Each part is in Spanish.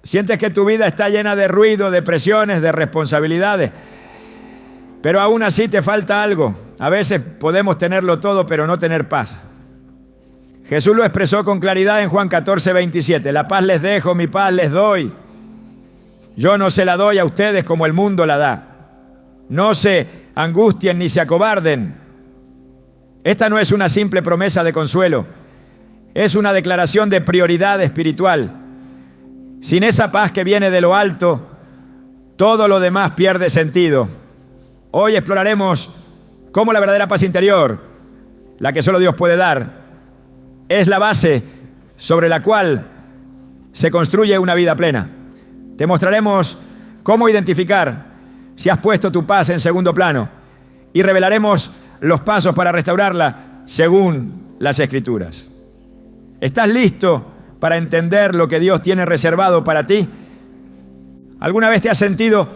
Sientes que tu vida está llena de ruido, de presiones, de responsabilidades, pero aún así te falta algo. A veces podemos tenerlo todo, pero no tener paz. Jesús lo expresó con claridad en Juan 14:27. La paz les dejo, mi paz les doy. Yo no se la doy a ustedes como el mundo la da. No se angustien ni se acobarden. Esta no es una simple promesa de consuelo. Es una declaración de prioridad espiritual. Sin esa paz que viene de lo alto, todo lo demás pierde sentido. Hoy exploraremos cómo la verdadera paz interior, la que solo Dios puede dar, es la base sobre la cual se construye una vida plena. Te mostraremos cómo identificar si has puesto tu paz en segundo plano y revelaremos los pasos para restaurarla según las Escrituras. ¿Estás listo para entender lo que Dios tiene reservado para ti? ¿Alguna vez te has sentido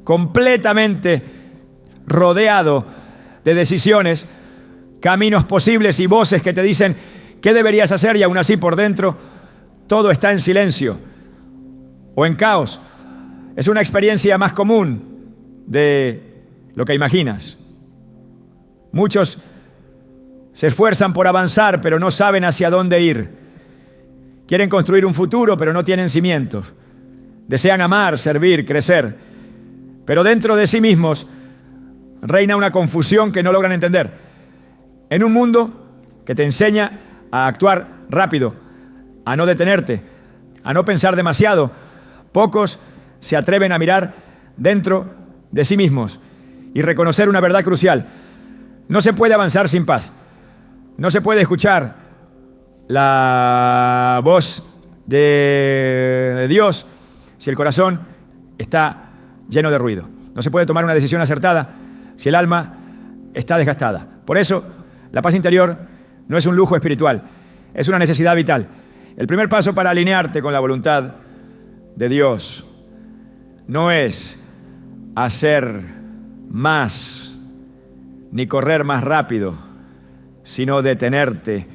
completamente rodeado de decisiones, caminos posibles y voces que te dicen qué deberías hacer y aún así por dentro todo está en silencio o en caos? Es una experiencia más común de lo que imaginas. Muchos se esfuerzan por avanzar, pero no saben hacia dónde ir. Quieren construir un futuro, pero no tienen cimientos. Desean amar, servir, crecer, pero dentro de sí mismos reina una confusión que no logran entender. En un mundo que te enseña a actuar rápido, a no detenerte, a no pensar demasiado, pocos se atreven a mirar dentro de sí mismos y reconocer una verdad crucial. No se puede avanzar sin paz. No se puede escuchar la voz de Dios si el corazón está lleno de ruido. No se puede tomar una decisión acertada si el alma está desgastada. Por eso, la paz interior no es un lujo espiritual, es una necesidad vital. El primer paso para alinearte con la voluntad de Dios no es hacer más ni correr más rápido, sino detenerte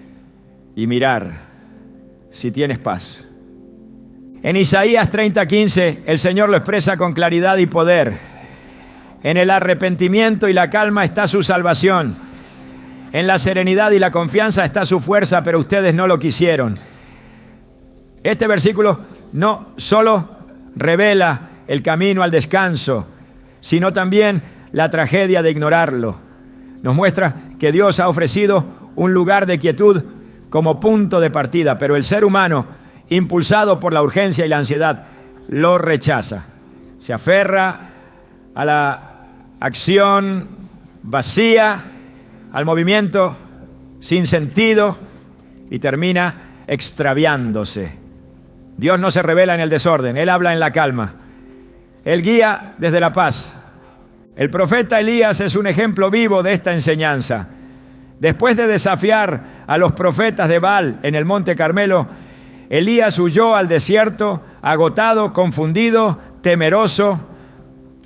y mirar si tienes paz. En Isaías 30:15, el Señor lo expresa con claridad y poder. En el arrepentimiento y la calma está su salvación. En la serenidad y la confianza está su fuerza, pero ustedes no lo quisieron. Este versículo no solo revela el camino al descanso, sino también la tragedia de ignorarlo. Nos muestra que Dios ha ofrecido un lugar de quietud como punto de partida, pero el ser humano, impulsado por la urgencia y la ansiedad, lo rechaza. Se aferra a la acción vacía, al movimiento sin sentido y termina extraviándose. Dios no se revela en el desorden, Él habla en la calma. Él guía desde la paz. El profeta Elías es un ejemplo vivo de esta enseñanza. Después de desafiar a los profetas de Baal en el Monte Carmelo, Elías huyó al desierto, agotado, confundido, temeroso.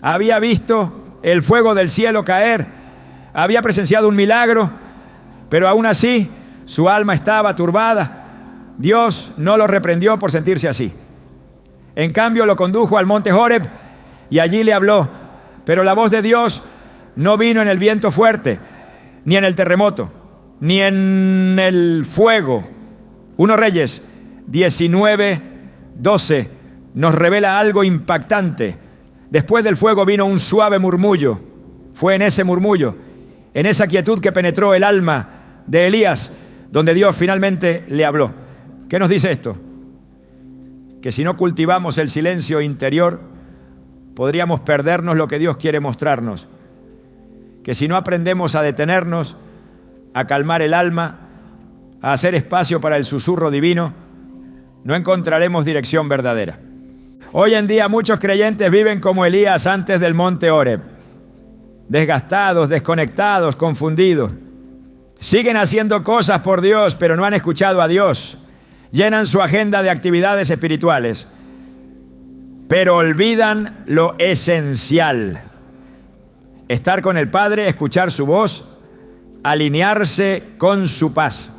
Había visto el fuego del cielo caer, había presenciado un milagro, pero aún así su alma estaba turbada. Dios no lo reprendió por sentirse así. En cambio, lo condujo al monte Horeb y allí le habló. Pero la voz de Dios no vino en el viento fuerte, ni en el terremoto, ni en el fuego. 1 Reyes 19:12 nos revela algo impactante. Después del fuego vino un suave murmullo. Fue en ese murmullo, en esa quietud que penetró el alma de Elías, donde Dios finalmente le habló. ¿Qué nos dice esto? Que si no cultivamos el silencio interior, podríamos perdernos lo que Dios quiere mostrarnos. Que si no aprendemos a detenernos, a calmar el alma, a hacer espacio para el susurro divino, no encontraremos dirección verdadera. Hoy en día muchos creyentes viven como Elías antes del monte Horeb, desgastados, desconectados, confundidos. Siguen haciendo cosas por Dios, pero no han escuchado a Dios. Llenan su agenda de actividades espirituales, pero olvidan lo esencial. Estar con el Padre, escuchar su voz, alinearse con su paz.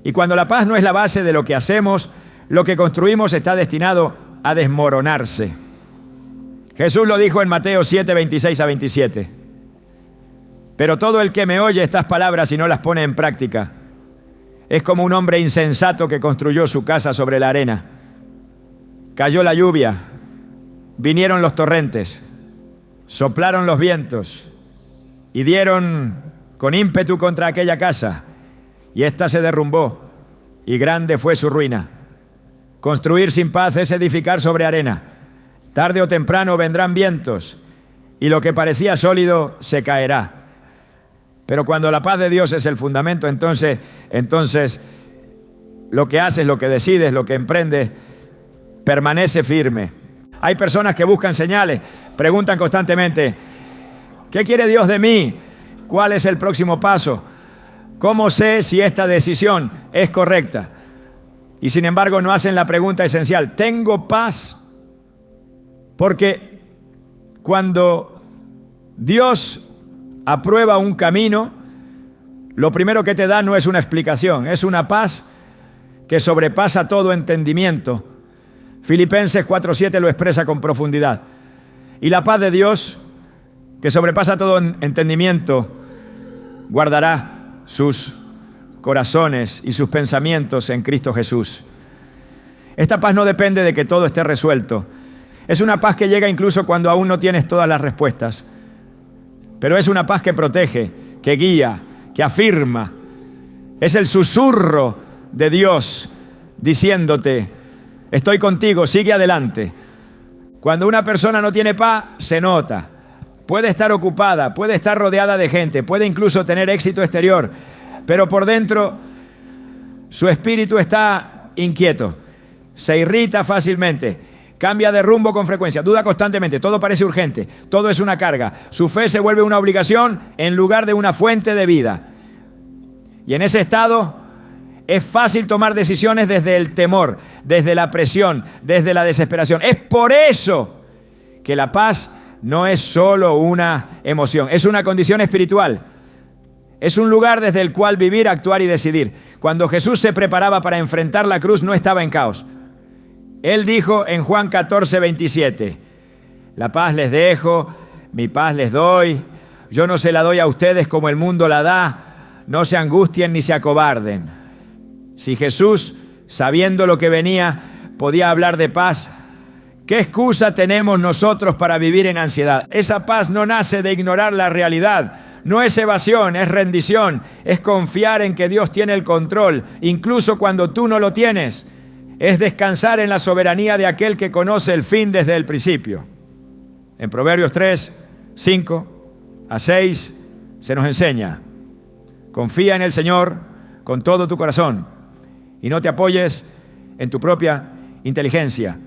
Y cuando la paz no es la base de lo que hacemos, lo que construimos está destinado a desmoronarse. Jesús lo dijo en Mateo 7, 26 a 27. Pero todo el que me oye estas palabras y no las pone en práctica es como un hombre insensato que construyó su casa sobre la arena. Cayó la lluvia, vinieron los torrentes, soplaron los vientos y dieron con ímpetu contra aquella casa, y ésta se derrumbó, y grande fue su ruina. Construir sin paz es edificar sobre arena. Tarde o temprano vendrán vientos, y lo que parecía sólido se caerá. Pero cuando la paz de Dios es el fundamento, entonces lo que haces, lo que decides, lo que emprendes, permanece firme. Hay personas que buscan señales, preguntan constantemente, ¿qué quiere Dios de mí? ¿Cuál es el próximo paso? ¿Cómo sé si esta decisión es correcta? Y sin embargo no hacen la pregunta esencial, ¿tengo paz? Porque cuando Dios aprueba un camino, lo primero que te da no es una explicación, es una paz que sobrepasa todo entendimiento. Filipenses 4:7 lo expresa con profundidad. Y la paz de Dios, que sobrepasa todo entendimiento, guardará sus corazones y sus pensamientos en Cristo Jesús. Esta paz no depende de que todo esté resuelto. Es una paz que llega incluso cuando aún no tienes todas las respuestas. Pero es una paz que protege, que guía, que afirma. Es el susurro de Dios diciéndote, estoy contigo, sigue adelante. Cuando una persona no tiene paz, se nota. Puede estar ocupada, puede estar rodeada de gente, puede incluso tener éxito exterior, pero por dentro su espíritu está inquieto, se irrita fácilmente, cambia de rumbo con frecuencia, duda constantemente, todo parece urgente, todo es una carga. Su fe se vuelve una obligación en lugar de una fuente de vida. Y en ese estado es fácil tomar decisiones desde el temor, desde la presión, desde la desesperación. Es por eso que la paz no es solo una emoción, es una condición espiritual. Es un lugar desde el cual vivir, actuar y decidir. Cuando Jesús se preparaba para enfrentar la cruz, no estaba en caos. Él dijo en Juan 14, 27, la paz les dejo, mi paz les doy. Yo no se la doy a ustedes como el mundo la da. No se angustien ni se acobarden. Si Jesús, sabiendo lo que venía, podía hablar de paz, ¿qué excusa tenemos nosotros para vivir en ansiedad? Esa paz no nace de ignorar la realidad, no es evasión, es rendición, es confiar en que Dios tiene el control, incluso cuando tú no lo tienes. Es descansar en la soberanía de aquel que conoce el fin desde el principio. En Proverbios 3, 5 a 6 se nos enseña, confía en el Señor con todo tu corazón y no te apoyes en tu propia inteligencia.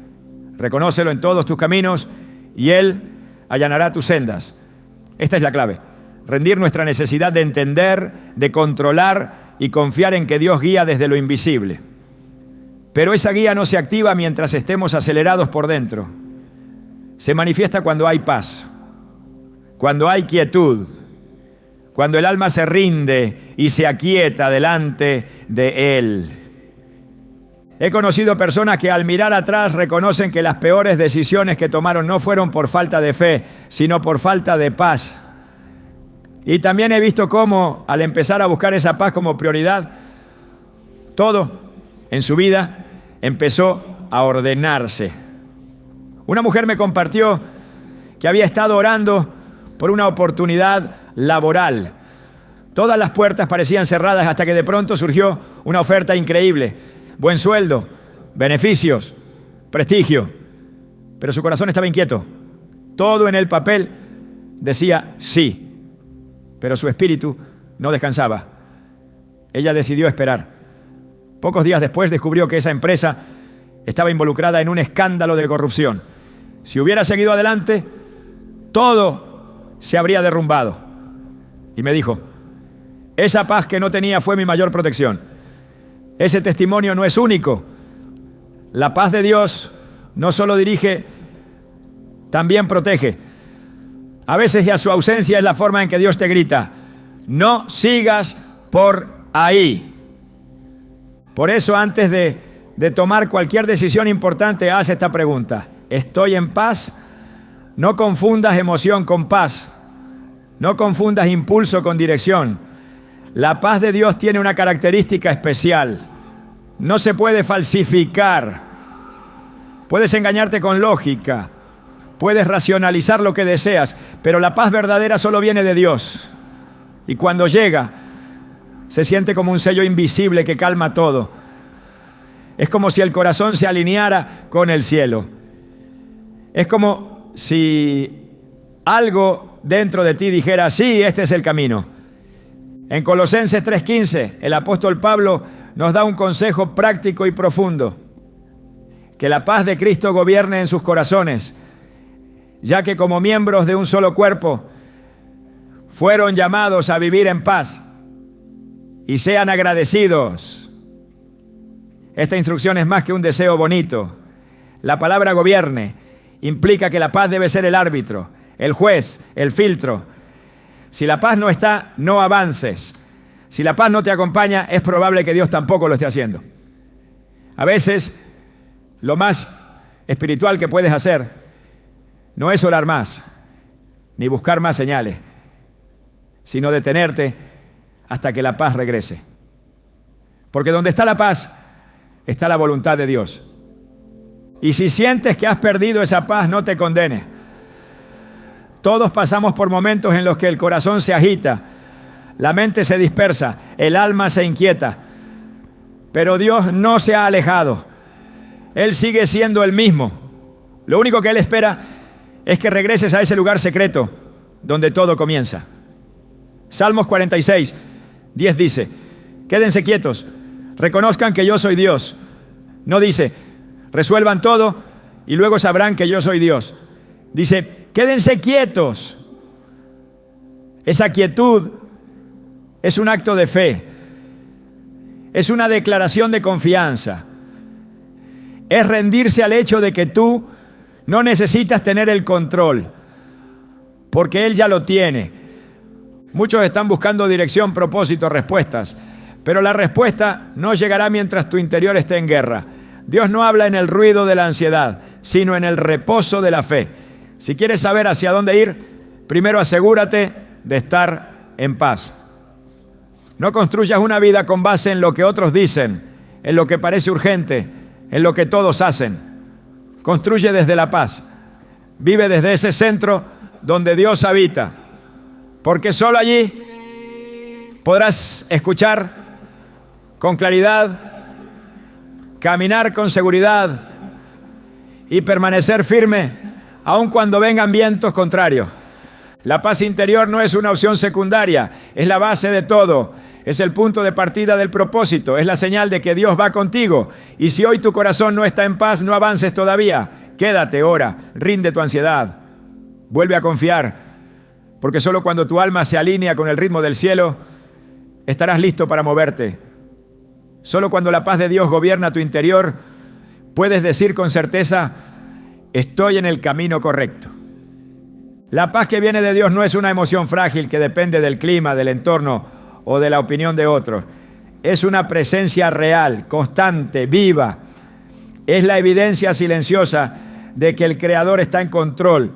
Reconócelo en todos tus caminos y Él allanará tus sendas. Esta es la clave. Rendir nuestra necesidad de entender, de controlar y confiar en que Dios guía desde lo invisible. Pero esa guía no se activa mientras estemos acelerados por dentro. Se manifiesta cuando hay paz, cuando hay quietud, cuando el alma se rinde y se aquieta delante de Él. He conocido personas que al mirar atrás reconocen que las peores decisiones que tomaron no fueron por falta de fe, sino por falta de paz. Y también he visto cómo, al empezar a buscar esa paz como prioridad, todo en su vida empezó a ordenarse. Una mujer me compartió que había estado orando por una oportunidad laboral. Todas las puertas parecían cerradas hasta que de pronto surgió una oferta increíble. Buen sueldo, beneficios, prestigio. Pero su corazón estaba inquieto. Todo en el papel decía sí. Pero su espíritu no descansaba. Ella decidió esperar. Pocos días después descubrió que esa empresa estaba involucrada en un escándalo de corrupción. Si hubiera seguido adelante, todo se habría derrumbado. Y me dijo, esa paz que no tenía fue mi mayor protección. Ese testimonio no es único. La paz de Dios no solo dirige, también protege. A veces ya su ausencia es la forma en que Dios te grita, no sigas por ahí. Por eso antes de de tomar cualquier decisión importante, haz esta pregunta: ¿estoy en paz? No confundas emoción con paz. No confundas impulso con dirección. La paz de Dios tiene una característica especial. No se puede falsificar. Puedes engañarte con lógica. Puedes racionalizar lo que deseas, pero la paz verdadera solo viene de Dios. Y cuando llega, se siente como un sello invisible que calma todo. Es como si el corazón se alineara con el cielo. Es como si algo dentro de ti dijera: sí, este es el camino. En Colosenses 3:15, el apóstol Pablo nos da un consejo práctico y profundo: que la paz de Cristo gobierne en sus corazones, ya que como miembros de un solo cuerpo fueron llamados a vivir en paz, y sean agradecidos. Esta instrucción es más que un deseo bonito. La palabra gobierne implica que la paz debe ser el árbitro, el juez, el filtro. Si la paz no está, no avances. Si la paz no te acompaña, es probable que Dios tampoco lo esté haciendo. A veces, lo más espiritual que puedes hacer no es orar más, ni buscar más señales, sino detenerte hasta que la paz regrese. Porque donde está la paz, está la voluntad de Dios. Y si sientes que has perdido esa paz, no te condenes. Todos pasamos por momentos en los que el corazón se agita, la mente se dispersa, el alma se inquieta. Pero Dios no se ha alejado. Él sigue siendo el mismo. Lo único que Él espera es que regreses a ese lugar secreto donde todo comienza. Salmos 46:10 dice: quédense quietos, reconozcan que yo soy Dios. No dice: resuelvan todo y luego sabrán que yo soy Dios. Dice: quédense quietos. Esa quietud es un acto de fe. Es una declaración de confianza. Es rendirse al hecho de que tú no necesitas tener el control, porque Él ya lo tiene. Muchos están buscando dirección, propósito, respuestas, pero la respuesta no llegará mientras tu interior esté en guerra. Dios no habla en el ruido de la ansiedad, sino en el reposo de la fe. Si quieres saber hacia dónde ir, primero asegúrate de estar en paz. No construyas una vida con base en lo que otros dicen, en lo que parece urgente, en lo que todos hacen. Construye desde la paz. Vive desde ese centro donde Dios habita, porque solo allí podrás escuchar con claridad, caminar con seguridad y permanecer firme aun cuando vengan vientos contrarios. La paz interior no es una opción secundaria, es la base de todo. Es el punto de partida del propósito, es la señal de que Dios va contigo. Y si hoy tu corazón no está en paz, no avances todavía. Quédate, ora, rinde tu ansiedad, vuelve a confiar, porque solo cuando tu alma se alinea con el ritmo del cielo, estarás listo para moverte. Solo cuando la paz de Dios gobierna tu interior, puedes decir con certeza: estoy en el camino correcto. La paz que viene de Dios no es una emoción frágil que depende del clima, del entorno o de la opinión de otros. Es una presencia real, constante, viva. Es la evidencia silenciosa de que el Creador está en control,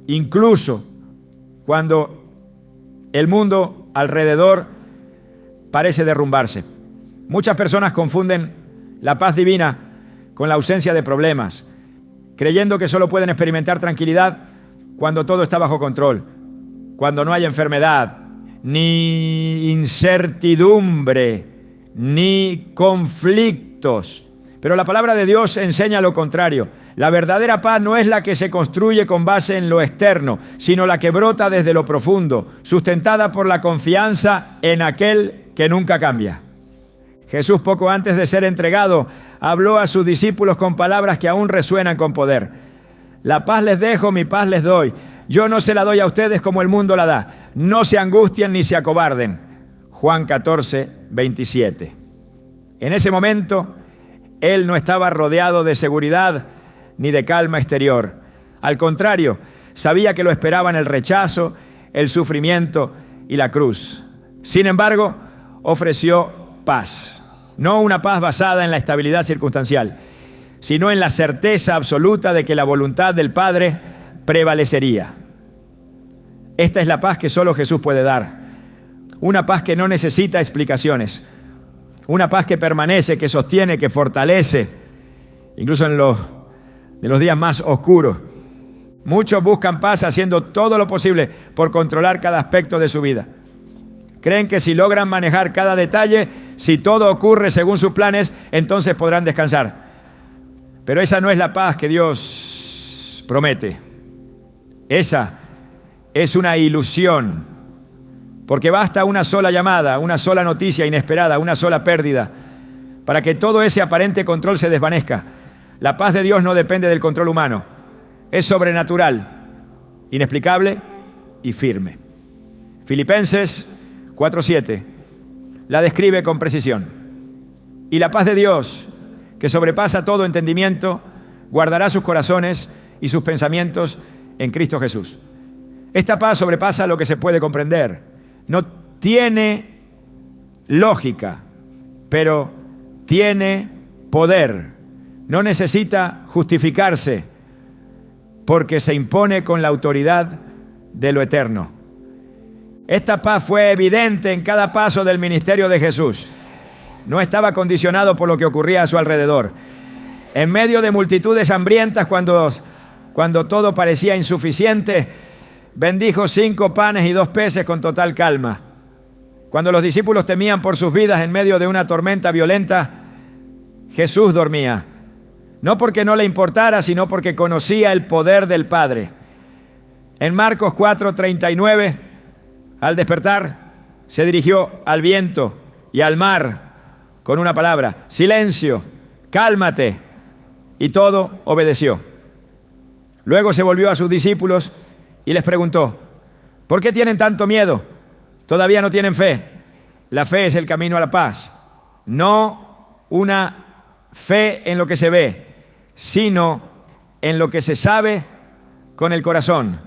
incluso cuando el mundo alrededor parece derrumbarse. Muchas personas confunden la paz divina con la ausencia de problemas, creyendo que solo pueden experimentar tranquilidad cuando todo está bajo control, cuando no hay enfermedad, ni incertidumbre, ni conflictos. Pero la palabra de Dios enseña lo contrario. La verdadera paz no es la que se construye con base en lo externo, sino la que brota desde lo profundo, sustentada por la confianza en aquel que nunca cambia. Jesús, poco antes de ser entregado, habló a sus discípulos con palabras que aún resuenan con poder. La paz les dejo, mi paz les doy. Yo no se la doy a ustedes como el mundo la da. No se angustien ni se acobarden. Juan 14:27. En ese momento, Él no estaba rodeado de seguridad ni de calma exterior. Al contrario, sabía que lo esperaban el rechazo, el sufrimiento y la cruz. Sin embargo, ofreció paz. No una paz basada en la estabilidad circunstancial, sino en la certeza absoluta de que la voluntad del Padre prevalecería. Esta es la paz que solo Jesús puede dar. Una paz que no necesita explicaciones. Una paz que permanece, que sostiene, que fortalece, incluso en los días más oscuros. Muchos buscan paz haciendo todo lo posible por controlar cada aspecto de su vida. Creen que si logran manejar cada detalle, si todo ocurre según sus planes, entonces podrán descansar. Pero esa no es la paz que Dios promete. Esa es una ilusión, porque basta una sola llamada, una sola noticia inesperada, una sola pérdida, para que todo ese aparente control se desvanezca. La paz de Dios no depende del control humano. Es sobrenatural, inexplicable y firme. Filipenses 4:7 la describe con precisión. Y la paz de Dios, que sobrepasa todo entendimiento, guardará sus corazones y sus pensamientos en Cristo Jesús. Esta paz sobrepasa lo que se puede comprender. No tiene lógica, pero tiene poder. No necesita justificarse, porque se impone con la autoridad de lo eterno. Esta paz fue evidente en cada paso del ministerio de Jesús. No estaba condicionado por lo que ocurría a su alrededor. En medio de multitudes hambrientas, cuando todo parecía insuficiente, bendijo 5 panes y 2 peces con total calma. Cuando los discípulos temían por sus vidas en medio de una tormenta violenta, Jesús dormía. No porque no le importara, sino porque conocía el poder del Padre. En Marcos 4:39, al despertar, se dirigió al viento y al mar con una palabra: silencio, cálmate. Y todo obedeció. Luego se volvió a sus discípulos y les preguntó: ¿por qué tienen tanto miedo? ¿Todavía no tienen fe? La fe es el camino a la paz. No una fe en lo que se ve, sino en lo que se sabe con el corazón.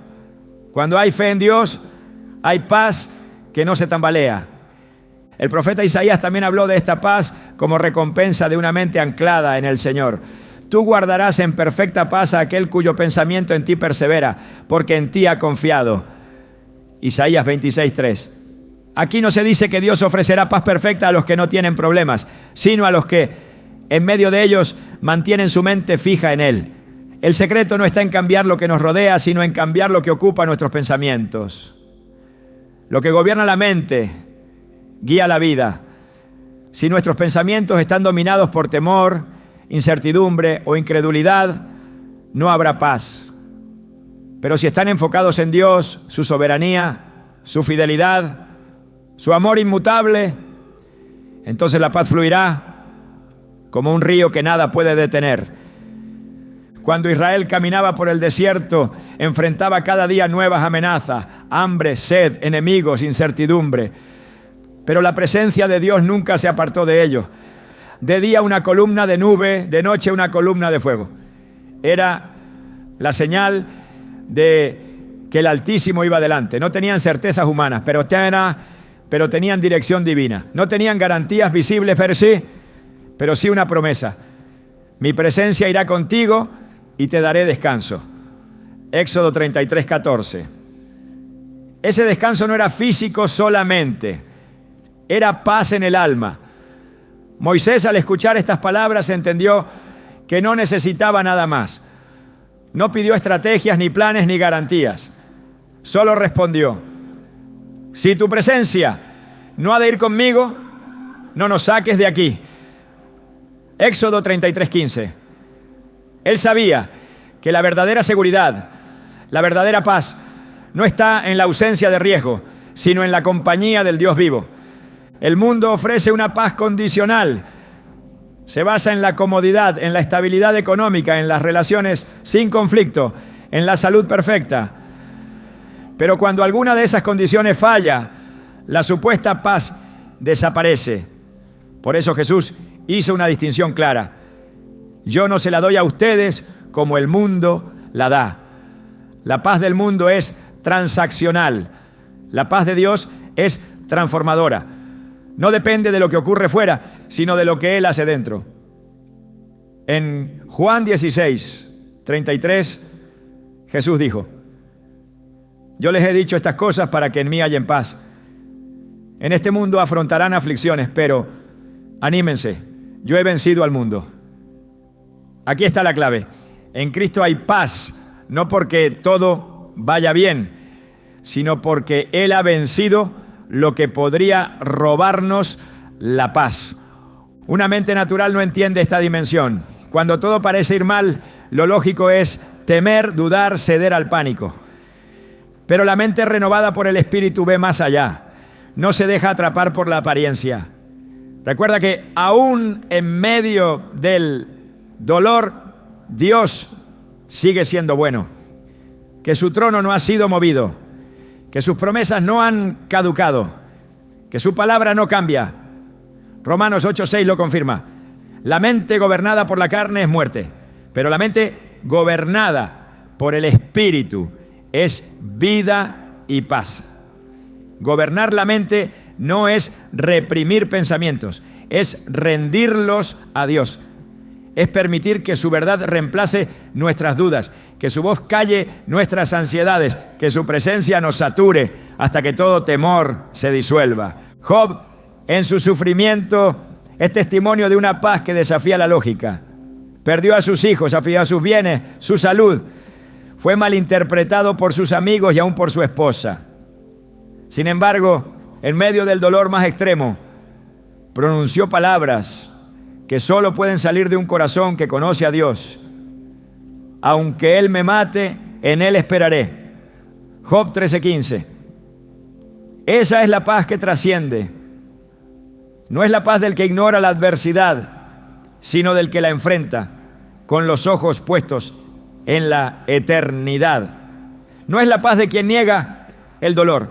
Cuando hay fe en Dios, hay paz que no se tambalea. El profeta Isaías también habló de esta paz como recompensa de una mente anclada en el Señor. Tú guardarás en perfecta paz a aquel cuyo pensamiento en ti persevera, porque en ti ha confiado. Isaías 26:3. Aquí no se dice que Dios ofrecerá paz perfecta a los que no tienen problemas, sino a los que en medio de ellos mantienen su mente fija en Él. El secreto no está en cambiar lo que nos rodea, sino en cambiar lo que ocupa nuestros pensamientos. Lo que gobierna la mente guía la vida. Si nuestros pensamientos están dominados por temor, incertidumbre o incredulidad, no habrá paz. Pero si están enfocados en Dios, su soberanía, su fidelidad, su amor inmutable, entonces la paz fluirá como un río que nada puede detener. Cuando Israel caminaba por el desierto, enfrentaba cada día nuevas amenazas, hambre, sed, enemigos, incertidumbre. Pero la presencia de Dios nunca se apartó de ellos. De día una columna de nube, de noche una columna de fuego. Era la señal de que el Altísimo iba adelante. No tenían certezas humanas, pero tenían dirección divina. No tenían garantías visibles pero sí una promesa. Mi presencia irá contigo y te daré descanso. Éxodo 33:14. Ese descanso no era físico solamente, era paz en el alma. Moisés, al escuchar estas palabras, entendió que no necesitaba nada más. No pidió estrategias, ni planes, ni garantías. Solo respondió: si tu presencia no ha de ir conmigo, no nos saques de aquí. Éxodo 33:15. Él sabía que la verdadera seguridad, la verdadera paz, no está en la ausencia de riesgo, sino en la compañía del Dios vivo. El mundo ofrece una paz condicional. Se basa en la comodidad, en la estabilidad económica, en las relaciones sin conflicto, en la salud perfecta. Pero cuando alguna de esas condiciones falla, la supuesta paz desaparece. Por eso Jesús hizo una distinción clara. Yo no se la doy a ustedes como el mundo la da. La paz del mundo es transaccional. La paz de Dios es transformadora. no depende de lo que ocurre fuera, sino de lo que Él hace dentro. En Juan 16, 33, Jesús dijo: yo les he dicho estas cosas para que en mí hayan paz. En este mundo afrontarán aflicciones, pero anímense, yo he vencido al mundo. Aquí está la clave. En Cristo hay paz, no porque todo vaya bien, sino porque Él ha vencido lo que podría robarnos la paz. Una mente natural no entiende esta dimensión. Cuando todo parece ir mal, lo lógico es temer, dudar, ceder al pánico. Pero la mente renovada por el Espíritu ve más allá. No se deja atrapar por la apariencia. Recuerda que aún en medio del dolor, Dios sigue siendo bueno. Que su trono no ha sido movido. Que sus promesas no han caducado. Que su palabra no cambia. Romanos 8:6 lo confirma. La mente gobernada por la carne es muerte, pero la mente gobernada por el Espíritu es vida y paz. Gobernar la mente no es reprimir pensamientos, es rendirlos a Dios. Es permitir que su verdad reemplace nuestras dudas, que su voz calle nuestras ansiedades, que su presencia nos sature hasta que todo temor se disuelva. Job, en su sufrimiento, es testimonio de una paz que desafía la lógica. Perdió a sus hijos, a sus bienes, su salud. Fue malinterpretado por sus amigos y aún por su esposa. Sin embargo, en medio del dolor más extremo, pronunció palabras que solo pueden salir de un corazón que conoce a Dios. Aunque Él me mate, en Él esperaré. Job 13:15. Esa es la paz que trasciende. No es la paz del que ignora la adversidad, sino del que la enfrenta con los ojos puestos en la eternidad. No es la paz de quien niega el dolor,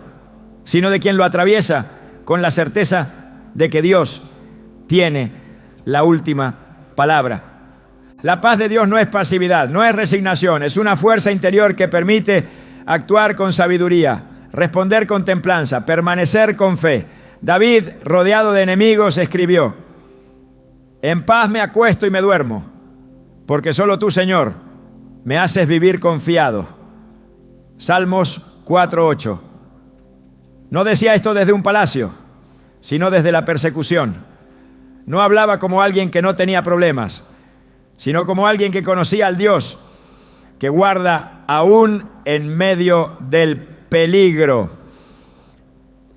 sino de quien lo atraviesa con la certeza de que Dios tiene la última palabra. La paz de Dios no es pasividad, no es resignación, es una fuerza interior que permite actuar con sabiduría, responder con templanza, permanecer con fe. David, rodeado de enemigos, escribió: en paz me acuesto y me duermo, porque solo tú, Señor, me haces vivir confiado. Salmos 4:8. No decía esto desde un palacio, sino desde la persecución. No hablaba como alguien que no tenía problemas, sino como alguien que conocía al Dios que guarda aún en medio del peligro.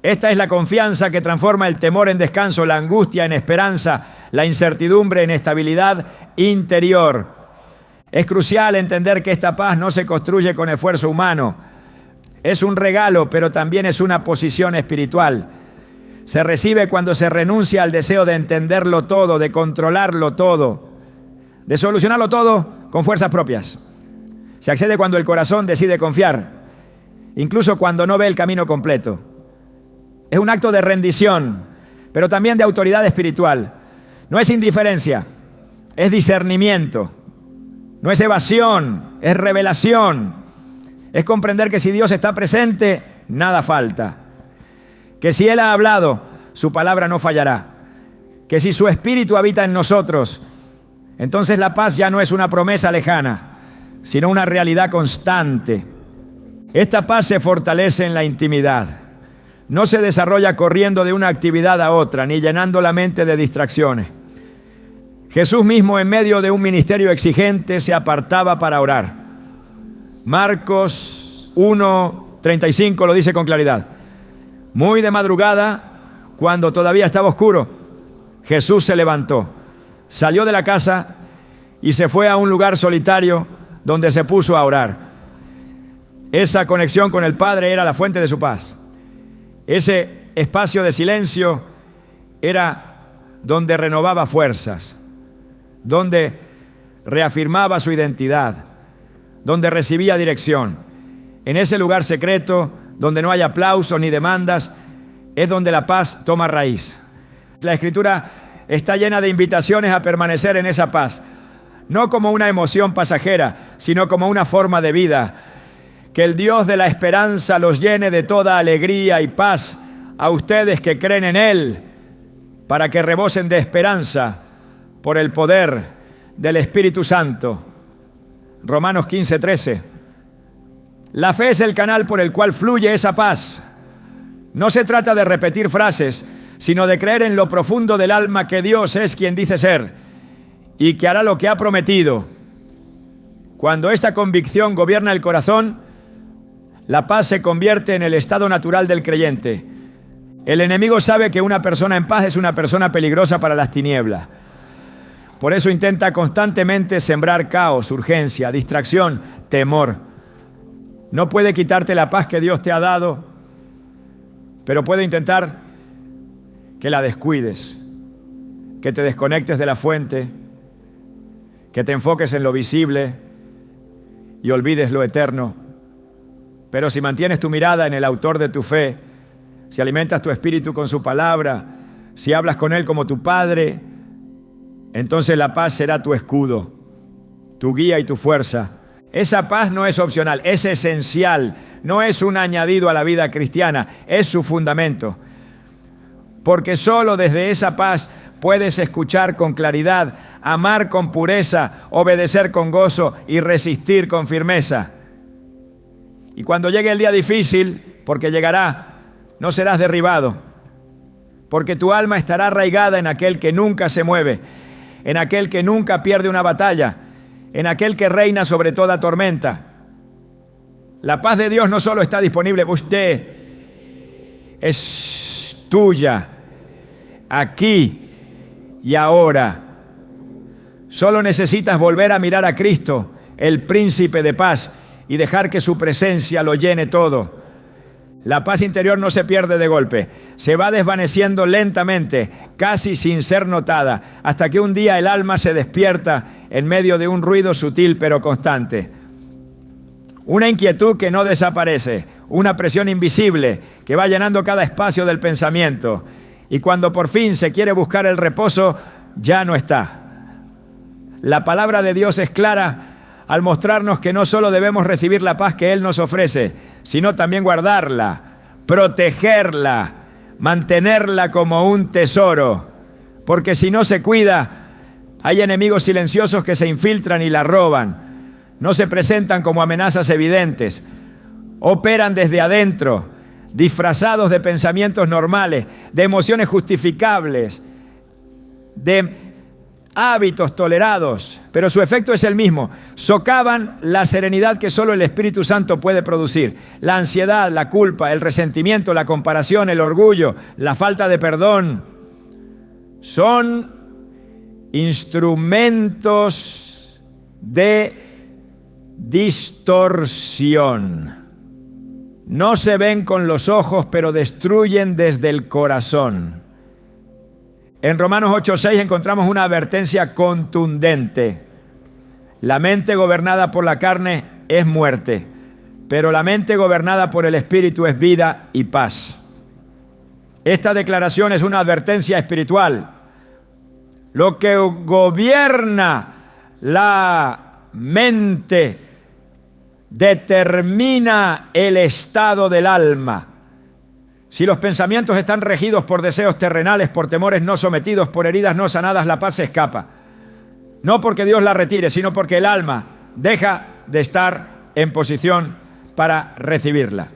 Esta es la confianza que transforma el temor en descanso, la angustia en esperanza, la incertidumbre en estabilidad interior. Es crucial entender que esta paz no se construye con esfuerzo humano. Es un regalo, pero también es una posición espiritual. Se recibe cuando se renuncia al deseo de entenderlo todo, de controlarlo todo, de solucionarlo todo con fuerzas propias. Se accede cuando el corazón decide confiar, incluso cuando no ve el camino completo. Es un acto de rendición, pero también de autoridad espiritual. No es indiferencia, es discernimiento. No es evasión, es revelación. Es comprender que si Dios está presente, nada falta. Que si Él ha hablado, su palabra no fallará. Que si su Espíritu habita en nosotros, entonces la paz ya no es una promesa lejana, sino una realidad constante. Esta paz se fortalece en la intimidad. No se desarrolla corriendo de una actividad a otra, ni llenando la mente de distracciones. Jesús mismo, en medio de un ministerio exigente, se apartaba para orar. Marcos 1:35 lo dice con claridad. Muy de madrugada, cuando todavía estaba oscuro, Jesús se levantó, salió de la casa y se fue a un lugar solitario donde se puso a orar. Esa conexión con el Padre era la fuente de su paz. Ese espacio de silencio era donde renovaba fuerzas, donde reafirmaba su identidad, donde recibía dirección. En ese lugar secreto, donde no hay aplausos ni demandas, es donde la paz toma raíz. La Escritura está llena de invitaciones a permanecer en esa paz, no como una emoción pasajera, sino como una forma de vida. Que el Dios de la esperanza los llene de toda alegría y paz a ustedes que creen en Él, para que rebosen de esperanza por el poder del Espíritu Santo. Romanos 15:13. La fe es el canal por el cual fluye esa paz. No se trata de repetir frases, sino de creer en lo profundo del alma que Dios es quien dice ser y que hará lo que ha prometido. Cuando esta convicción gobierna el corazón, la paz se convierte en el estado natural del creyente. El enemigo sabe que una persona en paz es una persona peligrosa para las tinieblas. Por eso intenta constantemente sembrar caos, urgencia, distracción, temor. No puede quitarte la paz que Dios te ha dado, pero puede intentar que la descuides, que te desconectes de la fuente, que te enfoques en lo visible y olvides lo eterno. Pero si mantienes tu mirada en el autor de tu fe, si alimentas tu espíritu con su palabra, si hablas con él como tu Padre, entonces la paz será tu escudo, tu guía y tu fuerza. Esa paz no es opcional, es esencial, no es un añadido a la vida cristiana, es su fundamento. Porque solo desde esa paz puedes escuchar con claridad, amar con pureza, obedecer con gozo y resistir con firmeza. Y cuando llegue el día difícil, porque llegará, no serás derribado, porque tu alma estará arraigada en aquel que nunca se mueve, en aquel que nunca pierde una batalla, en aquel que reina sobre toda tormenta. La paz de Dios no solo está disponible, usted es tuya, aquí y ahora. Solo necesitas volver a mirar a Cristo, el príncipe de paz, y dejar que su presencia lo llene todo. La paz interior no se pierde de golpe, se va desvaneciendo lentamente, casi sin ser notada, hasta que un día el alma se despierta en medio de un ruido sutil pero constante. Una inquietud que no desaparece, una presión invisible que va llenando cada espacio del pensamiento. Y cuando por fin se quiere buscar el reposo, ya no está. La palabra de Dios es clara al mostrarnos que no solo debemos recibir la paz que Él nos ofrece, sino también guardarla, protegerla, mantenerla como un tesoro. Porque si no se cuida, hay enemigos silenciosos que se infiltran y la roban. No se presentan como amenazas evidentes, operan desde adentro, disfrazados de pensamientos normales, de emociones justificables, de hábitos tolerados, pero su efecto es el mismo. Socavan la serenidad que solo el Espíritu Santo puede producir. La ansiedad, la culpa, el resentimiento, la comparación, el orgullo, la falta de perdón, son instrumentos de distorsión. No se ven con los ojos, pero destruyen desde el corazón. En Romanos 8:6 encontramos una advertencia contundente. La mente gobernada por la carne es muerte, pero la mente gobernada por el Espíritu es vida y paz. Esta declaración es una advertencia espiritual. Lo que gobierna la mente determina el estado del alma. Si los pensamientos están regidos por deseos terrenales, por temores no sometidos, por heridas no sanadas, la paz se escapa. No porque Dios la retire, sino porque el alma deja de estar en posición para recibirla.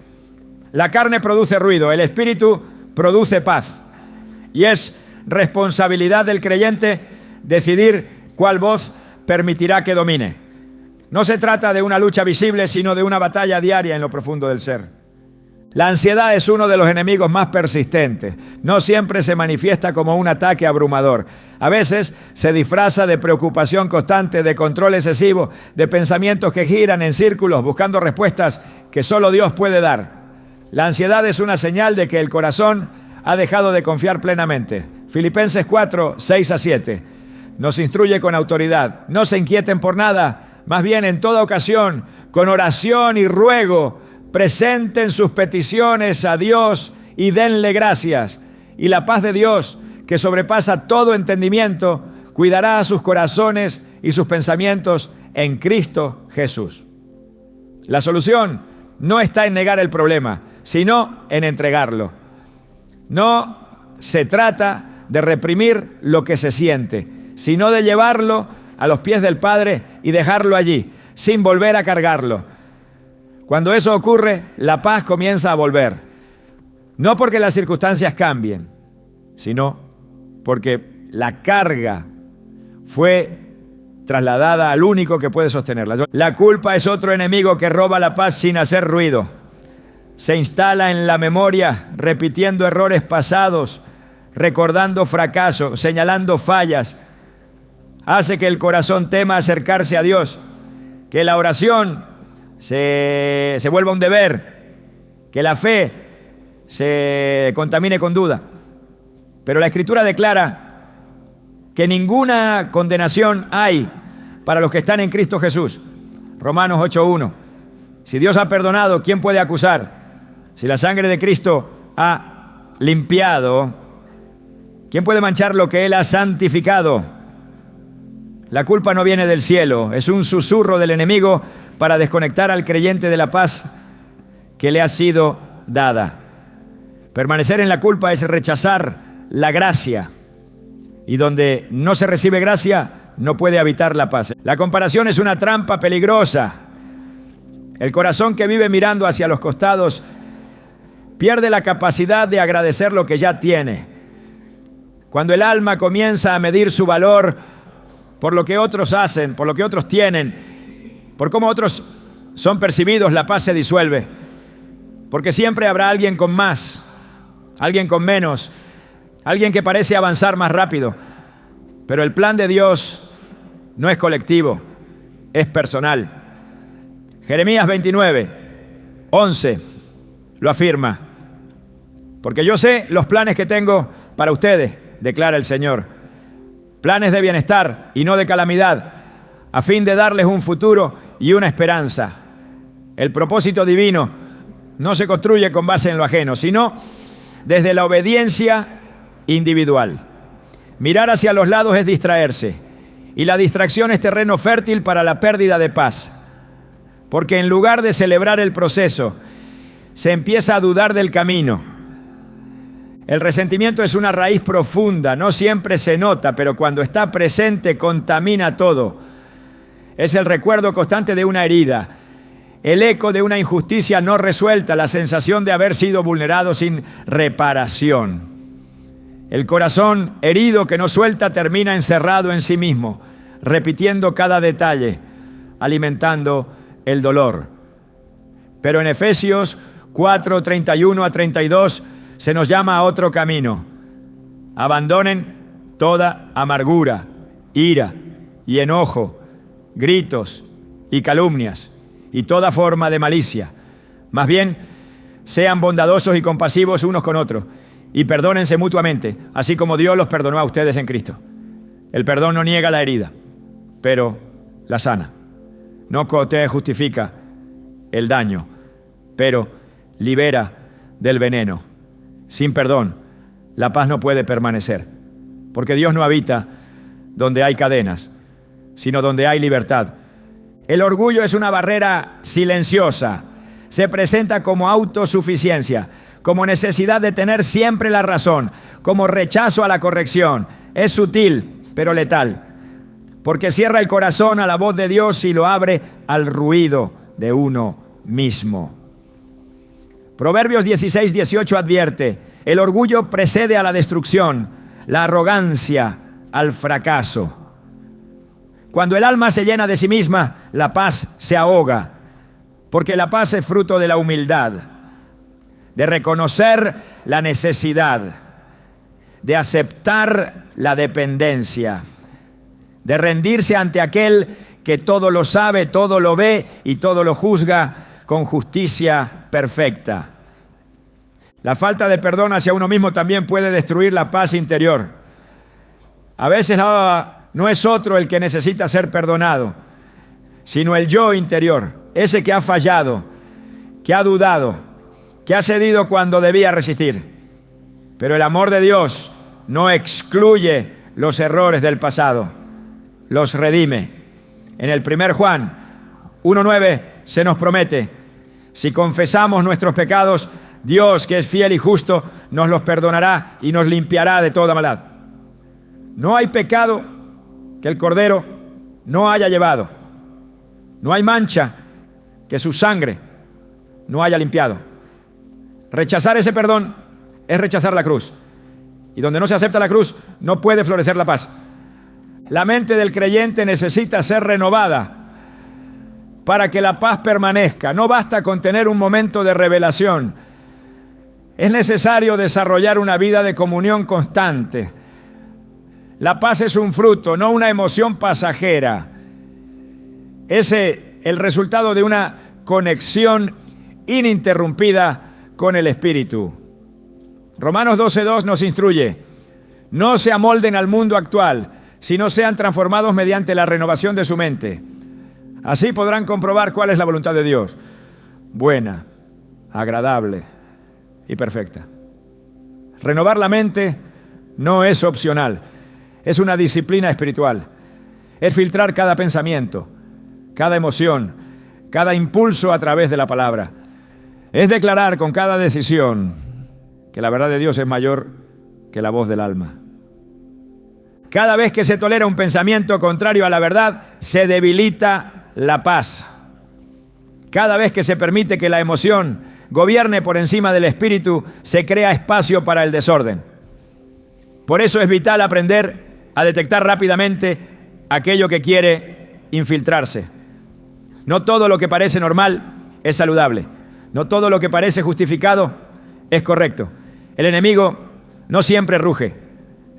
La carne produce ruido, el espíritu produce paz. Y es responsabilidad del creyente decidir cuál voz permitirá que domine. No se trata de una lucha visible, sino de una batalla diaria en lo profundo del ser. La ansiedad es uno de los enemigos más persistentes. No siempre se manifiesta como un ataque abrumador. A veces se disfraza de preocupación constante, de control excesivo, de pensamientos que giran en círculos buscando respuestas que solo Dios puede dar. La ansiedad es una señal de que el corazón ha dejado de confiar plenamente. Filipenses 4:6-7 nos instruye con autoridad. No se inquieten por nada, más bien en toda ocasión, con oración y ruego, presenten sus peticiones a Dios y denle gracias. Y la paz de Dios, que sobrepasa todo entendimiento, cuidará a sus corazones y sus pensamientos en Cristo Jesús. La solución no está en negar el problema, sino en entregarlo. No se trata de reprimir lo que se siente, sino de llevarlo a los pies del Padre y dejarlo allí, sin volver a cargarlo. Cuando eso ocurre, la paz comienza a volver. No porque las circunstancias cambien, sino porque la carga fue trasladada al único que puede sostenerla. La culpa es otro enemigo que roba la paz sin hacer ruido. Se instala en la memoria, repitiendo errores pasados, recordando fracasos, señalando fallas. Hace que el corazón tema acercarse a Dios, que la oración se vuelva un deber, que la fe se contamine con duda. Pero la Escritura declara que ninguna condenación hay para los que están en Cristo Jesús. Romanos 8:1. Si Dios ha perdonado, ¿quién puede acusar? Si la sangre de Cristo ha limpiado, ¿quién puede manchar lo que Él ha santificado? La culpa no viene del cielo, es un susurro del enemigo para desconectar al creyente de la paz que le ha sido dada. Permanecer en la culpa es rechazar la gracia, y donde no se recibe gracia, no puede habitar la paz. La comparación es una trampa peligrosa. El corazón que vive mirando hacia los costados pierde la capacidad de agradecer lo que ya tiene. Cuando el alma comienza a medir su valor por lo que otros hacen, por lo que otros tienen, por cómo otros son percibidos, la paz se disuelve. Porque siempre habrá alguien con más, alguien con menos, alguien que parece avanzar más rápido. Pero el plan de Dios no es colectivo, es personal. Jeremías 29:11 lo afirma. Porque yo sé los planes que tengo para ustedes, declara el Señor. Planes de bienestar y no de calamidad, a fin de darles un futuro y una esperanza. El propósito divino no se construye con base en lo ajeno, sino desde la obediencia individual. Mirar hacia los lados es distraerse, y la distracción es terreno fértil para la pérdida de paz. Porque en lugar de celebrar el proceso, se empieza a dudar del camino. El resentimiento es una raíz profunda, no siempre se nota, pero cuando está presente contamina todo. Es el recuerdo constante de una herida, el eco de una injusticia no resuelta, la sensación de haber sido vulnerado sin reparación. El corazón herido que no suelta termina encerrado en sí mismo, repitiendo cada detalle, alimentando el dolor. Pero en Efesios 4:31-32 se nos llama a otro camino. Abandonen toda amargura, ira y enojo, gritos y calumnias y toda forma de malicia. Más bien, sean bondadosos y compasivos unos con otros y perdónense mutuamente, así como Dios los perdonó a ustedes en Cristo. El perdón no niega la herida, pero la sana. No justifica el daño, pero libera del veneno. Sin perdón, la paz no puede permanecer, porque Dios no habita donde hay cadenas, sino donde hay libertad. El orgullo es una barrera silenciosa. Se presenta como autosuficiencia, como necesidad de tener siempre la razón, como rechazo a la corrección. Es sutil, pero letal, porque cierra el corazón a la voz de Dios y lo abre al ruido de uno mismo. Proverbios 16:18 advierte: el orgullo precede a la destrucción, la arrogancia al fracaso. Cuando el alma se llena de sí misma, la paz se ahoga, porque la paz es fruto de la humildad, de reconocer la necesidad, de aceptar la dependencia, de rendirse ante aquel que todo lo sabe, todo lo ve y todo lo juzga con justicia perfecta. La falta de perdón hacia uno mismo también puede destruir la paz interior. A veces no es otro el que necesita ser perdonado, sino el yo interior, ese que ha fallado, que ha dudado, que ha cedido cuando debía resistir. Pero el amor de Dios no excluye los errores del pasado, los redime. En el 1 Juan 1:9 se nos promete: si confesamos nuestros pecados, Dios, que es fiel y justo, nos los perdonará y nos limpiará de toda maldad. No hay pecado que el Cordero no haya llevado. No hay mancha que su sangre no haya limpiado. Rechazar ese perdón es rechazar la cruz. Y donde no se acepta la cruz, no puede florecer la paz. La mente del creyente necesita ser renovada para que la paz permanezca. No basta con tener un momento de revelación. Es necesario desarrollar una vida de comunión constante. La paz es un fruto, no una emoción pasajera. Es el resultado de una conexión ininterrumpida con el Espíritu. Romanos 12:2 nos instruye: no se amolden al mundo actual, sino sean transformados mediante la renovación de su mente. Así podrán comprobar cuál es la voluntad de Dios, buena, agradable y perfecta. Renovar la mente no es opcional, es una disciplina espiritual. Es filtrar cada pensamiento, cada emoción, cada impulso a través de la palabra. Es declarar con cada decisión que la verdad de Dios es mayor que la voz del alma. Cada vez que se tolera un pensamiento contrario a la verdad, se debilita la paz. Cada vez que se permite que la emoción gobierne por encima del espíritu, se crea espacio para el desorden. Por eso es vital aprender a detectar rápidamente aquello que quiere infiltrarse. No todo lo que parece normal es saludable. No todo lo que parece justificado es correcto. El enemigo no siempre ruge.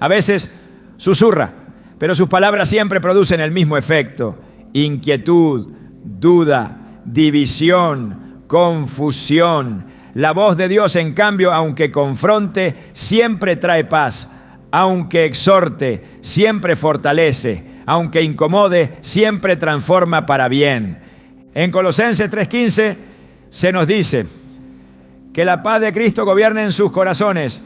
A veces susurra, pero sus palabras siempre producen el mismo efecto: inquietud, duda, división, confusión. La voz de Dios, en cambio, aunque confronte, siempre trae paz. Aunque exhorte, siempre fortalece. Aunque incomode, siempre transforma para bien. En Colosenses 3:15 se nos dice que la paz de Cristo gobierne en sus corazones,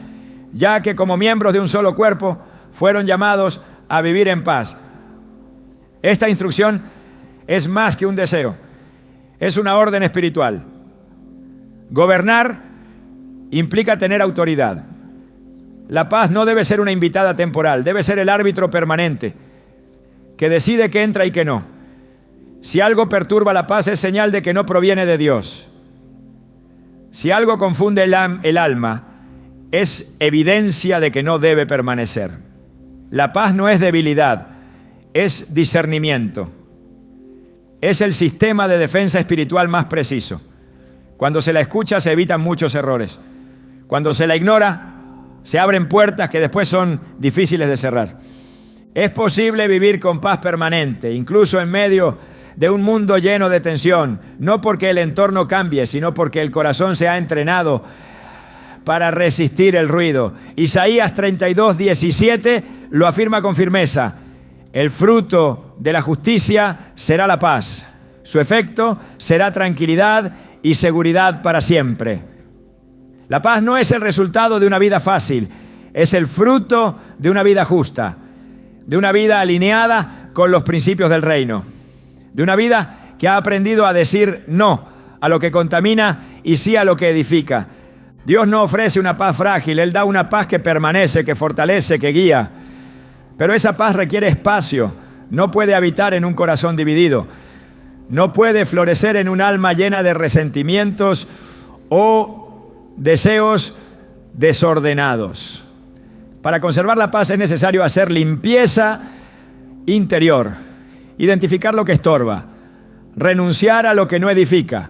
ya que como miembros de un solo cuerpo fueron llamados a vivir en paz. Esta instrucción es más que un deseo, es una orden espiritual. Gobernar implica tener autoridad. La paz no debe ser una invitada temporal, debe ser el árbitro permanente que decide qué entra y qué no. Si algo perturba la paz, es señal de que no proviene de Dios. Si algo confunde el alma, es evidencia de que no debe permanecer. La paz no es debilidad, es discernimiento. Es el sistema de defensa espiritual más preciso. Cuando se la escucha, se evitan muchos errores. Cuando se la ignora, se abren puertas que después son difíciles de cerrar. Es posible vivir con paz permanente, incluso en medio de un mundo lleno de tensión, no porque el entorno cambie, sino porque el corazón se ha entrenado para resistir el ruido. Isaías 32:17 lo afirma con firmeza: el fruto de la justicia será la paz, su efecto será tranquilidad y seguridad para siempre. La paz no es el resultado de una vida fácil, es el fruto de una vida justa, de una vida alineada con los principios del reino, de una vida que ha aprendido a decir no a lo que contamina y sí a lo que edifica. Dios no ofrece una paz frágil, Él da una paz que permanece, que fortalece, que guía. Pero esa paz requiere espacio, no puede habitar en un corazón dividido, no puede florecer en un alma llena de resentimientos o deseos desordenados. Para conservar la paz es necesario hacer limpieza interior, identificar lo que estorba, renunciar a lo que no edifica,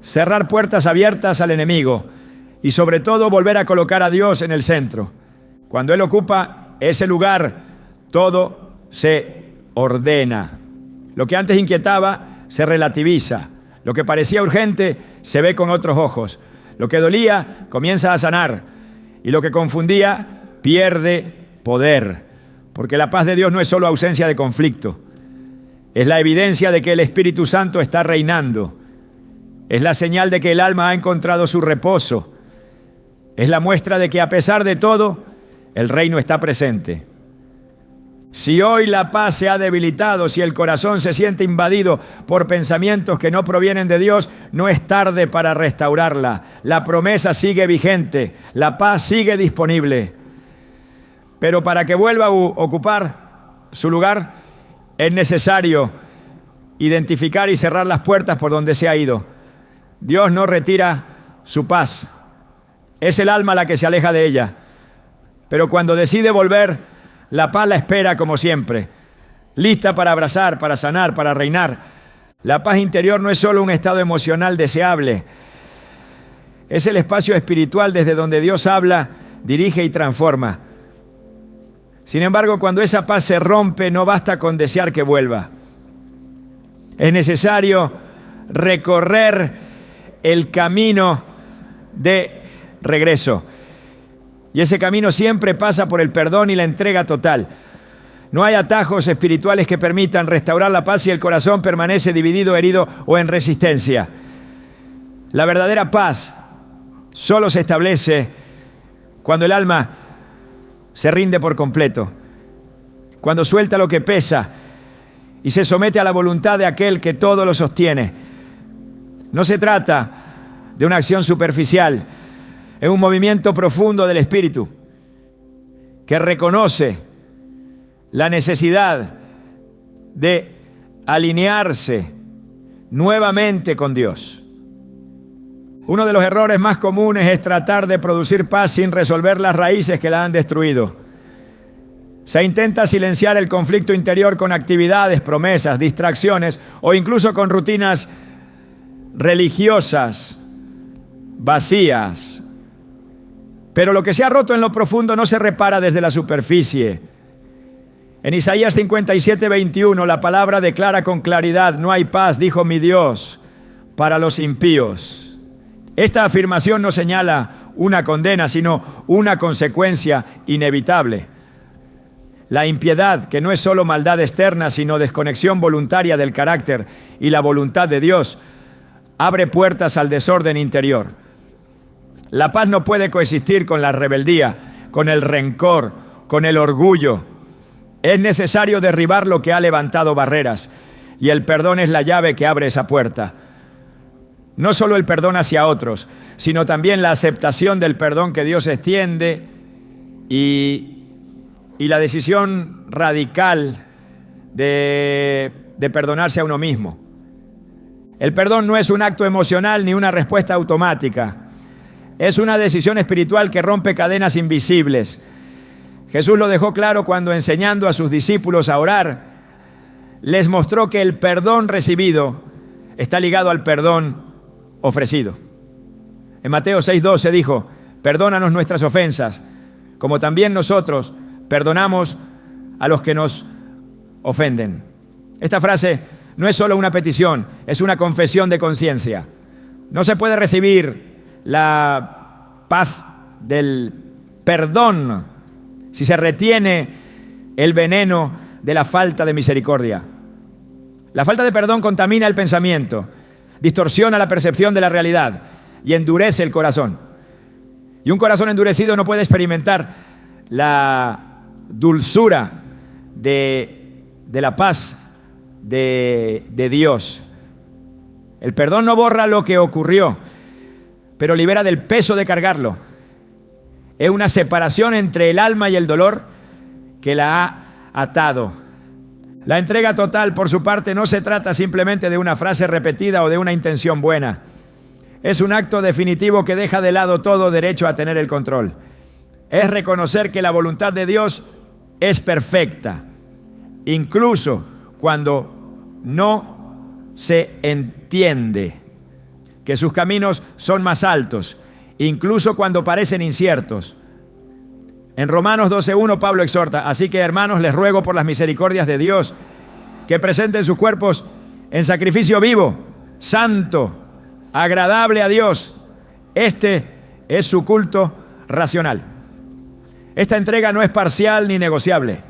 cerrar puertas abiertas al enemigo y sobre todo volver a colocar a Dios en el centro. Cuando Él ocupa ese lugar, todo se ordena. Lo que antes inquietaba se relativiza. Lo que parecía urgente se ve con otros ojos. Lo que dolía comienza a sanar y lo que confundía pierde poder. Porque la paz de Dios no es solo ausencia de conflicto. Es la evidencia de que el Espíritu Santo está reinando. Es la señal de que el alma ha encontrado su reposo. Es la muestra de que a pesar de todo, el reino está presente. Si hoy la paz se ha debilitado, si el corazón se siente invadido por pensamientos que no provienen de Dios, no es tarde para restaurarla. La promesa sigue vigente, la paz sigue disponible. Pero para que vuelva a ocupar su lugar, es necesario identificar y cerrar las puertas por donde se ha ido. Dios no retira su paz. Es el alma la que se aleja de ella. Pero cuando decide volver, la paz la espera como siempre, lista para abrazar, para sanar, para reinar. La paz interior no es solo un estado emocional deseable. Es el espacio espiritual desde donde Dios habla, dirige y transforma. Sin embargo, cuando esa paz se rompe, no basta con desear que vuelva. Es necesario recorrer el camino de regreso. Y ese camino siempre pasa por el perdón y la entrega total. No hay atajos espirituales que permitan restaurar la paz si el corazón permanece dividido, herido o en resistencia. La verdadera paz solo se establece cuando el alma se rinde por completo, cuando suelta lo que pesa y se somete a la voluntad de aquel que todo lo sostiene. No se trata de una acción superficial, es un movimiento profundo del espíritu que reconoce la necesidad de alinearse nuevamente con Dios. Uno de los errores más comunes es tratar de producir paz sin resolver las raíces que la han destruido. Se intenta silenciar el conflicto interior con actividades, promesas, distracciones o incluso con rutinas religiosas vacías. Pero lo que se ha roto en lo profundo no se repara desde la superficie. En Isaías 57:21 la palabra declara con claridad: no hay paz, dijo mi Dios, para los impíos. Esta afirmación no señala una condena, sino una consecuencia inevitable. La impiedad, que no es solo maldad externa, sino desconexión voluntaria del carácter y la voluntad de Dios, abre puertas al desorden interior. La paz no puede coexistir con la rebeldía, con el rencor, con el orgullo. Es necesario derribar lo que ha levantado barreras, y el perdón es la llave que abre esa puerta. No solo el perdón hacia otros, sino también la aceptación del perdón que Dios extiende y la decisión radical de perdonarse a uno mismo. El perdón no es un acto emocional ni una respuesta automática. Es una decisión espiritual que rompe cadenas invisibles. Jesús lo dejó claro cuando, enseñando a sus discípulos a orar, les mostró que el perdón recibido está ligado al perdón ofrecido. En Mateo 6:12 dijo: perdónanos nuestras ofensas, como también nosotros perdonamos a los que nos ofenden. Esta frase no es solo una petición, es una confesión de conciencia. No se puede recibir la paz del perdón si se retiene el veneno de la falta de misericordia. La falta de perdón contamina el pensamiento, distorsiona la percepción de la realidad y endurece el corazón. Y un corazón endurecido no puede experimentar la dulzura de la paz de Dios. El perdón no borra lo que ocurrió, pero libera del peso de cargarlo. Es una separación entre el alma y el dolor que la ha atado. La entrega total, por su parte, no se trata simplemente de una frase repetida o de una intención buena. Es un acto definitivo que deja de lado todo derecho a tener el control. Es reconocer que la voluntad de Dios es perfecta, incluso cuando no se entiende, que sus caminos son más altos, incluso cuando parecen inciertos. En Romanos 12:1 Pablo exhorta: así que, hermanos, les ruego por las misericordias de Dios que presenten sus cuerpos en sacrificio vivo, santo, agradable a Dios. Este es su culto racional. Esta entrega no es parcial ni negociable.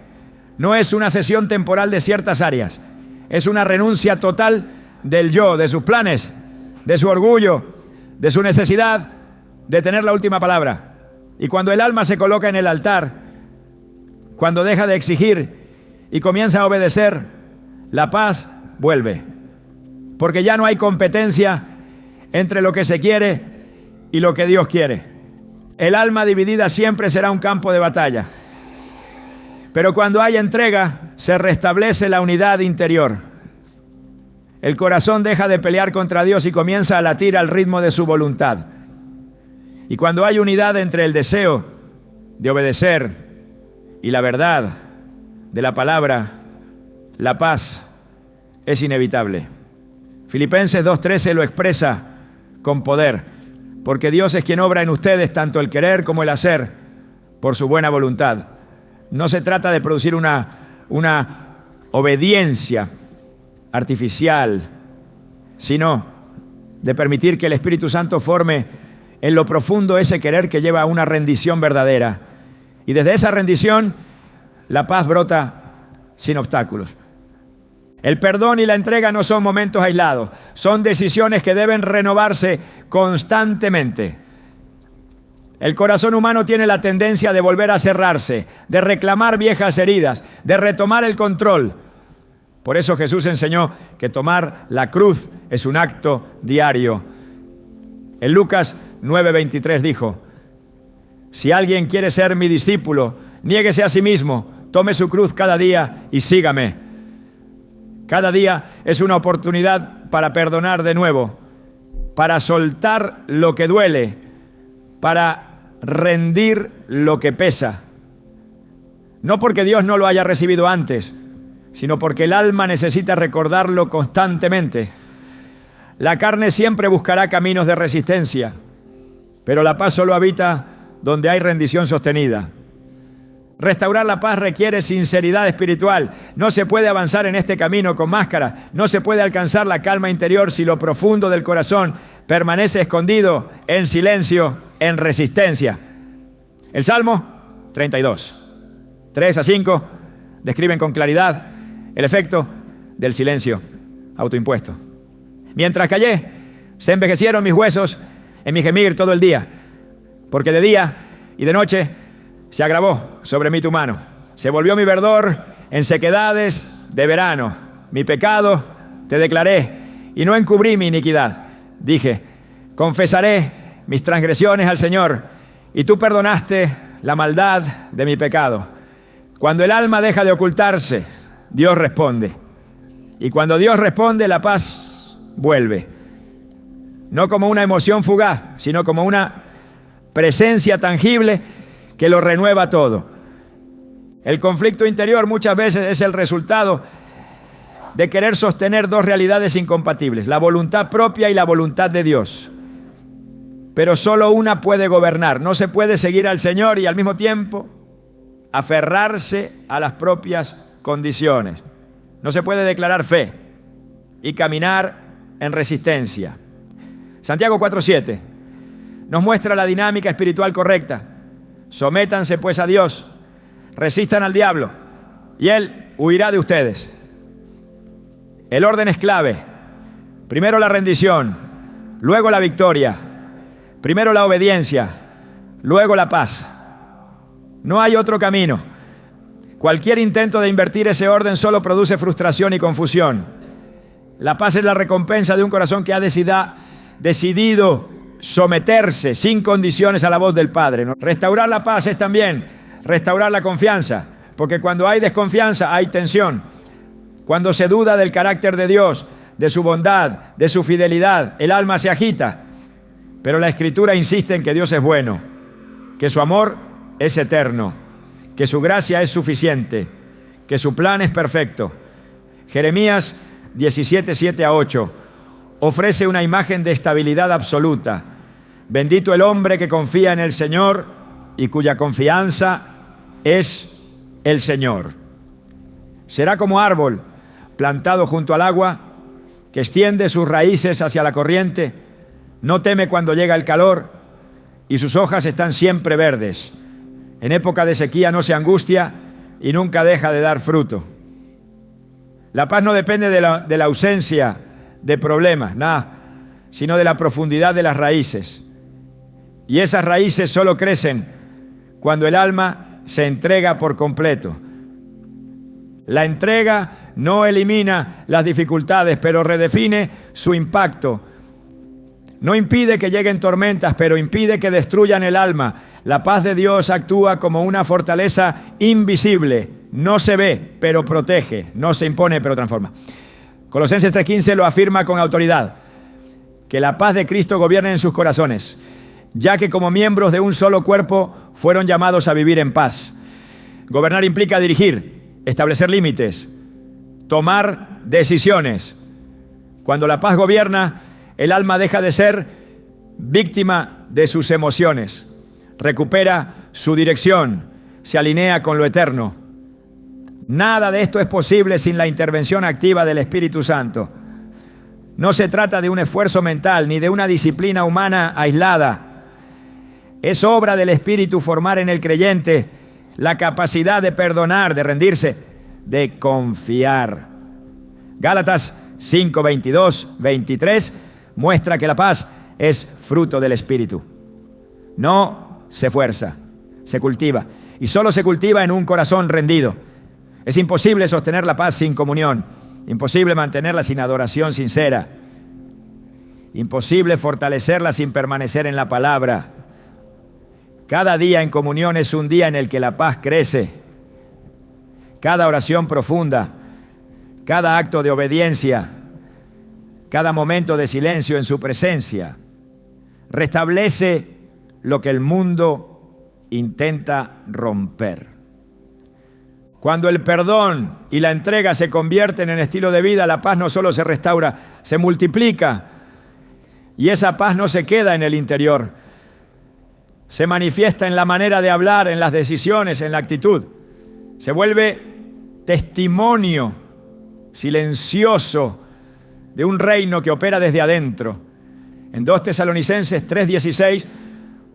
No es una cesión temporal de ciertas áreas. Es una renuncia total del yo, de sus planes, de su orgullo, de su necesidad de tener la última palabra. Y cuando el alma se coloca en el altar, cuando deja de exigir y comienza a obedecer, la paz vuelve. Porque ya no hay competencia entre lo que se quiere y lo que Dios quiere. El alma dividida siempre será un campo de batalla. Pero cuando hay entrega, se restablece la unidad interior. El corazón deja de pelear contra Dios y comienza a latir al ritmo de su voluntad. Y cuando hay unidad entre el deseo de obedecer y la verdad de la palabra, la paz es inevitable. Filipenses 2:13 lo expresa con poder, porque Dios es quien obra en ustedes tanto el querer como el hacer por su buena voluntad. No se trata de producir una obediencia artificial, sino de permitir que el Espíritu Santo forme en lo profundo ese querer que lleva a una rendición verdadera. Y desde esa rendición, la paz brota sin obstáculos. El perdón y la entrega no son momentos aislados, son decisiones que deben renovarse constantemente. El corazón humano tiene la tendencia de volver a cerrarse, de reclamar viejas heridas, de retomar el control. Por eso Jesús enseñó que tomar la cruz es un acto diario. En Lucas 9:23 dijo: si alguien quiere ser mi discípulo, niéguese a sí mismo, tome su cruz cada día y sígame. Cada día es una oportunidad para perdonar de nuevo, para soltar lo que duele, para rendir lo que pesa. No porque Dios no lo haya recibido antes, sino porque el alma necesita recordarlo constantemente. La carne siempre buscará caminos de resistencia, pero la paz solo habita donde hay rendición sostenida. Restaurar la paz requiere sinceridad espiritual. No se puede avanzar en este camino con máscara. No se puede alcanzar la calma interior si lo profundo del corazón permanece escondido en silencio, en resistencia. El Salmo 32, 3-5 describen con claridad el efecto del silencio autoimpuesto. Mientras callé, se envejecieron mis huesos en mi gemir todo el día, porque de día y de noche se agravó sobre mí tu mano. Se volvió mi verdor en sequedades de verano. Mi pecado te declaré y no encubrí mi iniquidad. Dije: confesaré mis transgresiones al Señor, y tú perdonaste la maldad de mi pecado. Cuando el alma deja de ocultarse, Dios responde. Y cuando Dios responde, la paz vuelve. No como una emoción fugaz, sino como una presencia tangible que lo renueva todo. El conflicto interior muchas veces es el resultado de querer sostener dos realidades incompatibles, la voluntad propia y la voluntad de Dios. Pero solo una puede gobernar. No se puede seguir al Señor y al mismo tiempo aferrarse a las propias condiciones. No se puede declarar fe y caminar en resistencia. Santiago 4:7 nos muestra la dinámica espiritual correcta. Sométanse pues a Dios, resistan al diablo y Él huirá de ustedes. El orden es clave. Primero la rendición, luego la victoria. Primero la obediencia, luego la paz. No hay otro camino. Cualquier intento de invertir ese orden solo produce frustración y confusión. La paz es la recompensa de un corazón que ha decidido someterse sin condiciones a la voz del Padre. Restaurar la paz es también restaurar la confianza, porque cuando hay desconfianza hay tensión. Cuando se duda del carácter de Dios, de su bondad, de su fidelidad, el alma se agita. Pero la Escritura insiste en que Dios es bueno, que su amor es eterno, que su gracia es suficiente, que su plan es perfecto. Jeremías 17:7-8 ofrece una imagen de estabilidad absoluta. Bendito el hombre que confía en el Señor y cuya confianza es el Señor. Será como árbol plantado junto al agua, que extiende sus raíces hacia la corriente, no teme cuando llega el calor y sus hojas están siempre verdes. En época de sequía no se angustia y nunca deja de dar fruto. La paz no depende de la ausencia de problemas, nada, sino de la profundidad de las raíces. Y esas raíces solo crecen cuando el alma se entrega por completo. La entrega no elimina las dificultades, pero redefine su impacto. No impide que lleguen tormentas, pero impide que destruyan el alma. La paz de Dios actúa como una fortaleza invisible no se ve, pero protege, no se impone, pero transforma. Colosenses 3:15 lo afirma con autoridad, que la paz de Cristo gobierne en sus corazones, ya que como miembros de un solo cuerpo fueron llamados a vivir en paz. Gobernar implica dirigir, establecer límites, tomar decisiones. Cuando la paz gobierna, el alma deja de ser víctima de sus emociones, recupera su dirección, se alinea con lo eterno. Nada de esto es posible sin la intervención activa del Espíritu Santo. No se trata de un esfuerzo mental ni de una disciplina humana aislada. Es obra del Espíritu formar en el creyente la capacidad de perdonar, de rendirse, de confiar. Gálatas 5, 22, 23 muestra que la paz es fruto del Espíritu. No se fuerza, se cultiva. Y solo se cultiva en un corazón rendido. Es imposible sostener la paz sin comunión. Imposible mantenerla sin adoración sincera. Imposible fortalecerla sin permanecer en la palabra. Cada día en comunión es un día en el que la paz crece. Cada oración profunda, cada acto de obediencia, cada momento de silencio en su presencia, restablece lo que el mundo intenta romper. Cuando el perdón y la entrega se convierten en estilo de vida, la paz no solo se restaura, se multiplica. Y esa paz no se queda en el interior. Se manifiesta en la manera de hablar, en las decisiones, en la actitud. Se vuelve testimonio silencioso de un reino que opera desde adentro. En 2 Tesalonicenses 3:16,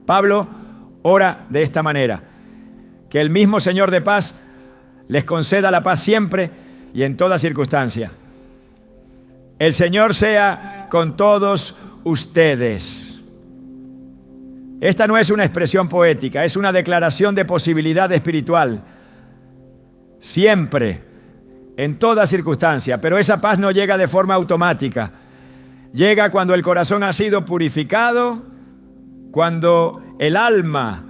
Pablo ora de esta manera: que el mismo Señor de paz les conceda la paz siempre y en toda circunstancia. El Señor sea con todos ustedes. Esta no es una expresión poética, es una declaración de posibilidad espiritual. Siempre, en toda circunstancia, pero esa paz no llega de forma automática. Llega cuando el corazón ha sido purificado, cuando el alma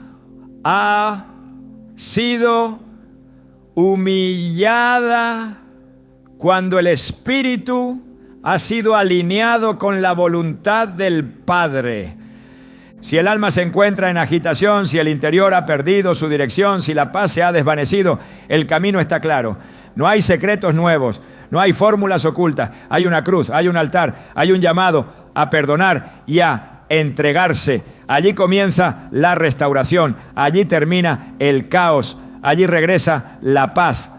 ha sido humillada, cuando el espíritu ha sido alineado con la voluntad del Padre. Si el alma se encuentra en agitación, si el interior ha perdido su dirección, si la paz se ha desvanecido, el camino está claro. No hay secretos nuevos, no hay fórmulas ocultas. Hay una cruz, hay un altar, hay un llamado a perdonar y a entregarse. Allí comienza la restauración, allí termina el caos, allí regresa la paz.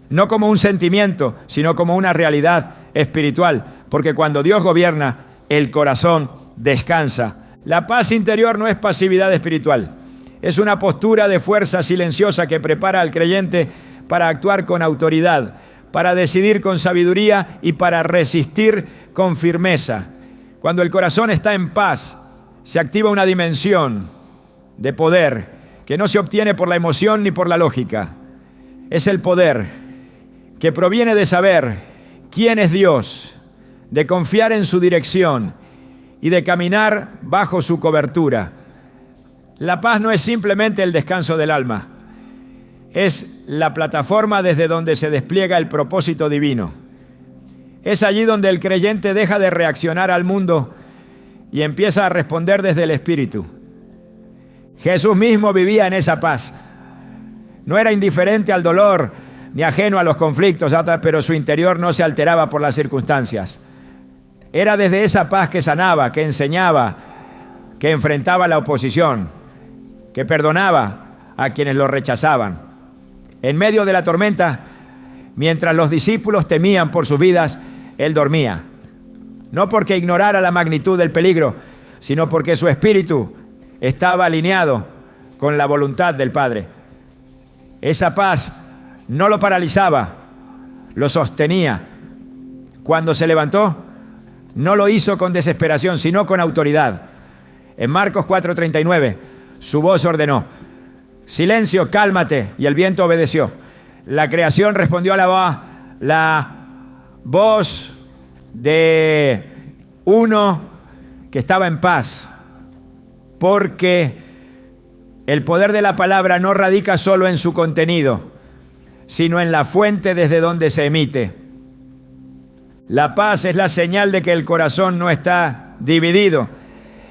No como un sentimiento, sino como una realidad espiritual, porque cuando Dios gobierna, el corazón descansa. La paz interior no es pasividad espiritual, es una postura de fuerza silenciosa que prepara al creyente para actuar con autoridad, para decidir con sabiduría y para resistir con firmeza. Cuando el corazón está en paz, se activa una dimensión de poder que no se obtiene por la emoción ni por la lógica. Es el poder que proviene de saber quién es Dios, de confiar en su dirección y de caminar bajo su cobertura. La paz no es simplemente el descanso del alma, es la plataforma desde donde se despliega el propósito divino. Es allí donde el creyente deja de reaccionar al mundo y empieza a responder desde el Espíritu. Jesús mismo vivía en esa paz. No era indiferente al dolor ni ajeno a los conflictos, pero su interior no se alteraba por las circunstancias. Era desde esa paz que sanaba, que enseñaba, que enfrentaba la oposición, que perdonaba a quienes lo rechazaban. En medio de la tormenta, mientras los discípulos temían por sus vidas, él dormía. No porque ignorara la magnitud del peligro, sino porque su espíritu estaba alineado con la voluntad del Padre. Esa paz no lo paralizaba, lo sostenía. Cuando se levantó, no lo hizo con desesperación, sino con autoridad. En Marcos 4:39, su voz ordenó: silencio, cálmate, y el viento obedeció. La creación respondió a la voz de uno que estaba en paz, porque el poder de la palabra no radica solo en su contenido, sino en la fuente desde donde se emite. La paz es la señal de que el corazón no está dividido.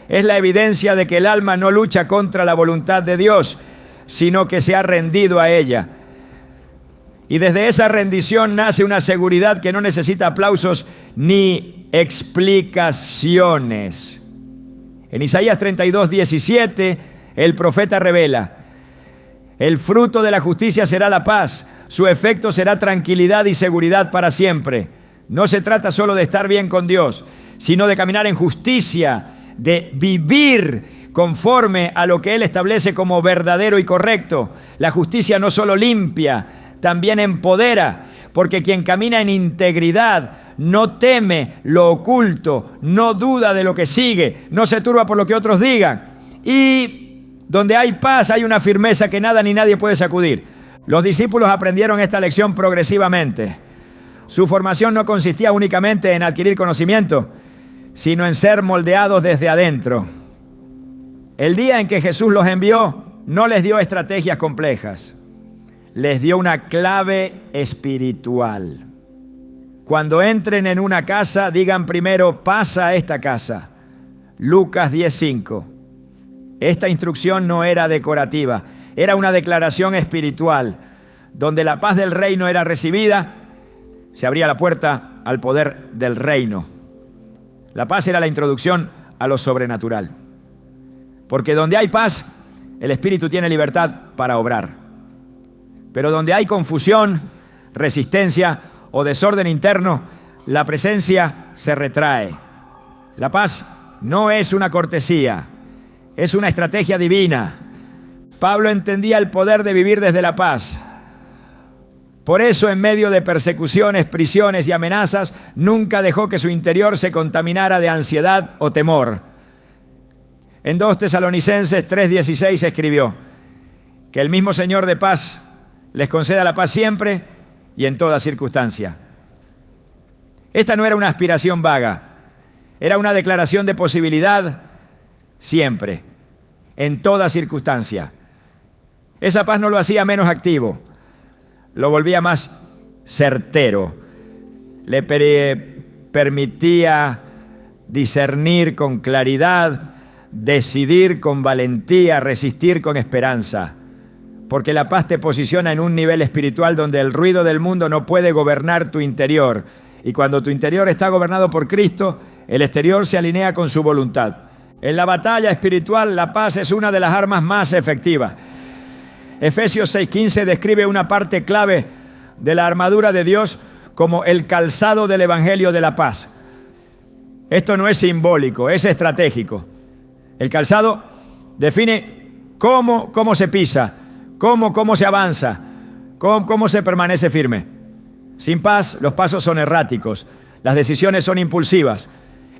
Es la evidencia de que el alma no lucha contra la voluntad de Dios, sino que se ha rendido a ella. Y desde esa rendición nace una seguridad que no necesita aplausos ni explicaciones. En Isaías 32:17, el profeta revela: el fruto de la justicia será la paz, su efecto será tranquilidad y seguridad para siempre. No se trata solo de estar bien con Dios, sino de caminar en justicia, de vivir conforme a lo que Él establece como verdadero y correcto. La justicia no solo limpia, también empodera, porque quien camina en integridad no teme lo oculto, no duda de lo que sigue, no se turba por lo que otros digan. Y donde hay paz hay una firmeza que nada ni nadie puede sacudir. Los discípulos aprendieron esta lección progresivamente. Su formación no consistía únicamente en adquirir conocimiento, sino en ser moldeados desde adentro. El día en que Jesús los envió, no les dio estrategias complejas, les dio una clave espiritual. Cuando entren en una casa, digan primero: pasa a esta casa. Lucas 10:5. Esta instrucción no era decorativa, era una declaración espiritual. Donde la paz del reino era recibida, se abría la puerta al poder del reino. La paz era la introducción a lo sobrenatural. Porque donde hay paz, el Espíritu tiene libertad para obrar. Pero donde hay confusión, resistencia o desorden interno, la presencia se retrae. La paz no es una cortesía, es una estrategia divina. Pablo entendía el poder de vivir desde la paz. Por eso, en medio de persecuciones, prisiones y amenazas, nunca dejó que su interior se contaminara de ansiedad o temor. En 2 Tesalonicenses 3:16 escribió: que el mismo Señor de paz les conceda la paz siempre y en toda circunstancia. Esta no era una aspiración vaga, era una declaración de posibilidad siempre, en toda circunstancia. Esa paz no lo hacía menos activo, lo volvía más certero, le permitía discernir con claridad, decidir con valentía, resistir con esperanza, porque la paz te posiciona en un nivel espiritual donde el ruido del mundo no puede gobernar tu interior, y cuando tu interior está gobernado por Cristo, el exterior se alinea con su voluntad. En la batalla espiritual, la paz es una de las armas más efectivas. Efesios 6:15 describe una parte clave de la armadura de Dios como el calzado del Evangelio de la paz. Esto no es simbólico, es estratégico. El calzado define cómo se pisa, cómo se avanza, cómo se permanece firme. Sin paz, los pasos son erráticos, las decisiones son impulsivas,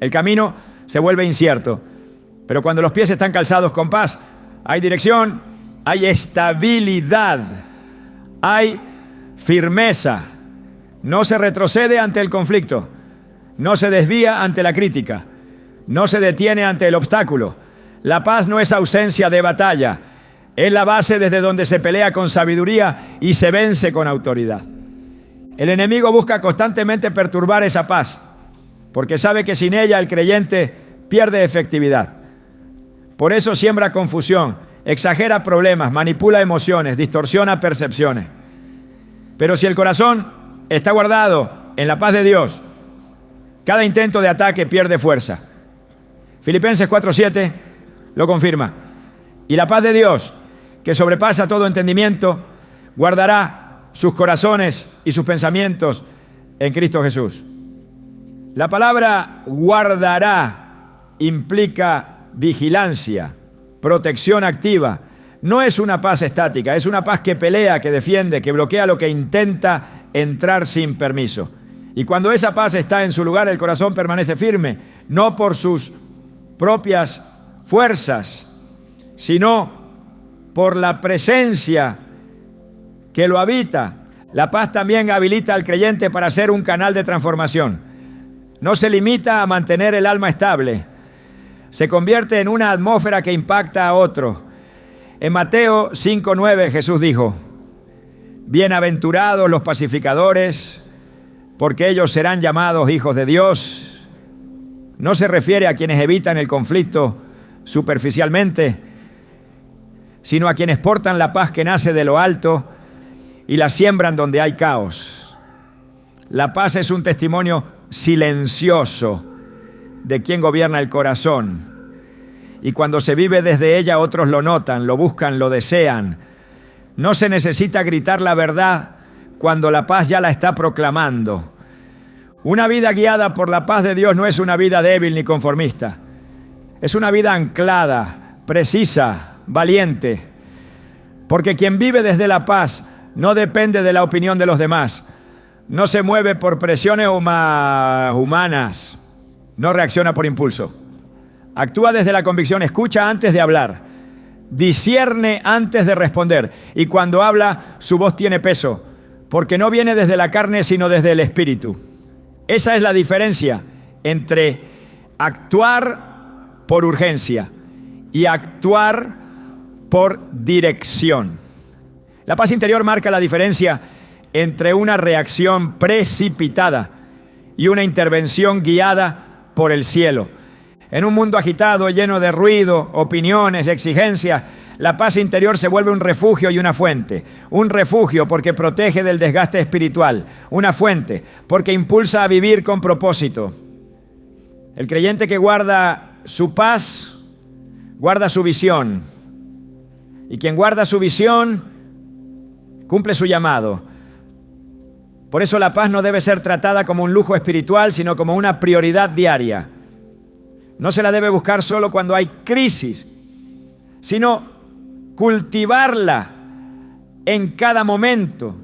el camino se vuelve incierto. Pero cuando los pies están calzados con paz, hay dirección, hay estabilidad, hay firmeza. No se retrocede ante el conflicto, no se desvía ante la crítica, no se detiene ante el obstáculo. La paz no es ausencia de batalla, es la base desde donde se pelea con sabiduría y se vence con autoridad. El enemigo busca constantemente perturbar esa paz, porque sabe que sin ella el creyente pierde efectividad. Por eso siembra confusión, exagera problemas, manipula emociones, distorsiona percepciones. Pero si el corazón está guardado en la paz de Dios, cada intento de ataque pierde fuerza. Filipenses 4:7 lo confirma. Y la paz de Dios, que sobrepasa todo entendimiento, guardará sus corazones y sus pensamientos en Cristo Jesús. La palabra guardará implica vigilancia, protección activa. No es una paz estática, es una paz que pelea, que defiende, que bloquea lo que intenta entrar sin permiso. Y cuando esa paz está en su lugar, el corazón permanece firme, no por sus propias fuerzas, sino por la presencia que lo habita. La paz también habilita al creyente para ser un canal de transformación. No se limita a mantener el alma estable, se convierte en una atmósfera que impacta a otro. En Mateo 5:9 Jesús dijo: Bienaventurados los pacificadores, porque ellos serán llamados hijos de Dios. No se refiere a quienes evitan el conflicto superficialmente, sino a quienes portan la paz que nace de lo alto y la siembran donde hay caos. La paz es un testimonio silencioso de quien gobierna el corazón. Y cuando se vive desde ella, otros lo notan, lo buscan, lo desean. No se necesita gritar la verdad cuando la paz ya la está proclamando. Una vida guiada por la paz de Dios no es una vida débil ni conformista. Es una vida anclada, precisa, valiente. Porque quien vive desde la paz no depende de la opinión de los demás. No se mueve por presiones humanas. No reacciona por impulso. Actúa desde la convicción, escucha antes de hablar, discierne antes de responder. Y cuando habla, su voz tiene peso, porque no viene desde la carne, sino desde el espíritu. Esa es la diferencia entre actuar por urgencia y actuar por dirección. La paz interior marca la diferencia entre una reacción precipitada y una intervención guiada por el cielo. En un mundo agitado, lleno de ruido, opiniones, exigencias, la paz interior se vuelve un refugio y una fuente. Un refugio porque protege del desgaste espiritual. Una fuente porque impulsa a vivir con propósito. El creyente que guarda su paz, guarda su visión. Y quien guarda su visión, cumple su llamado. Por eso la paz no debe ser tratada como un lujo espiritual, sino como una prioridad diaria. No se la debe buscar solo cuando hay crisis, sino cultivarla en cada momento.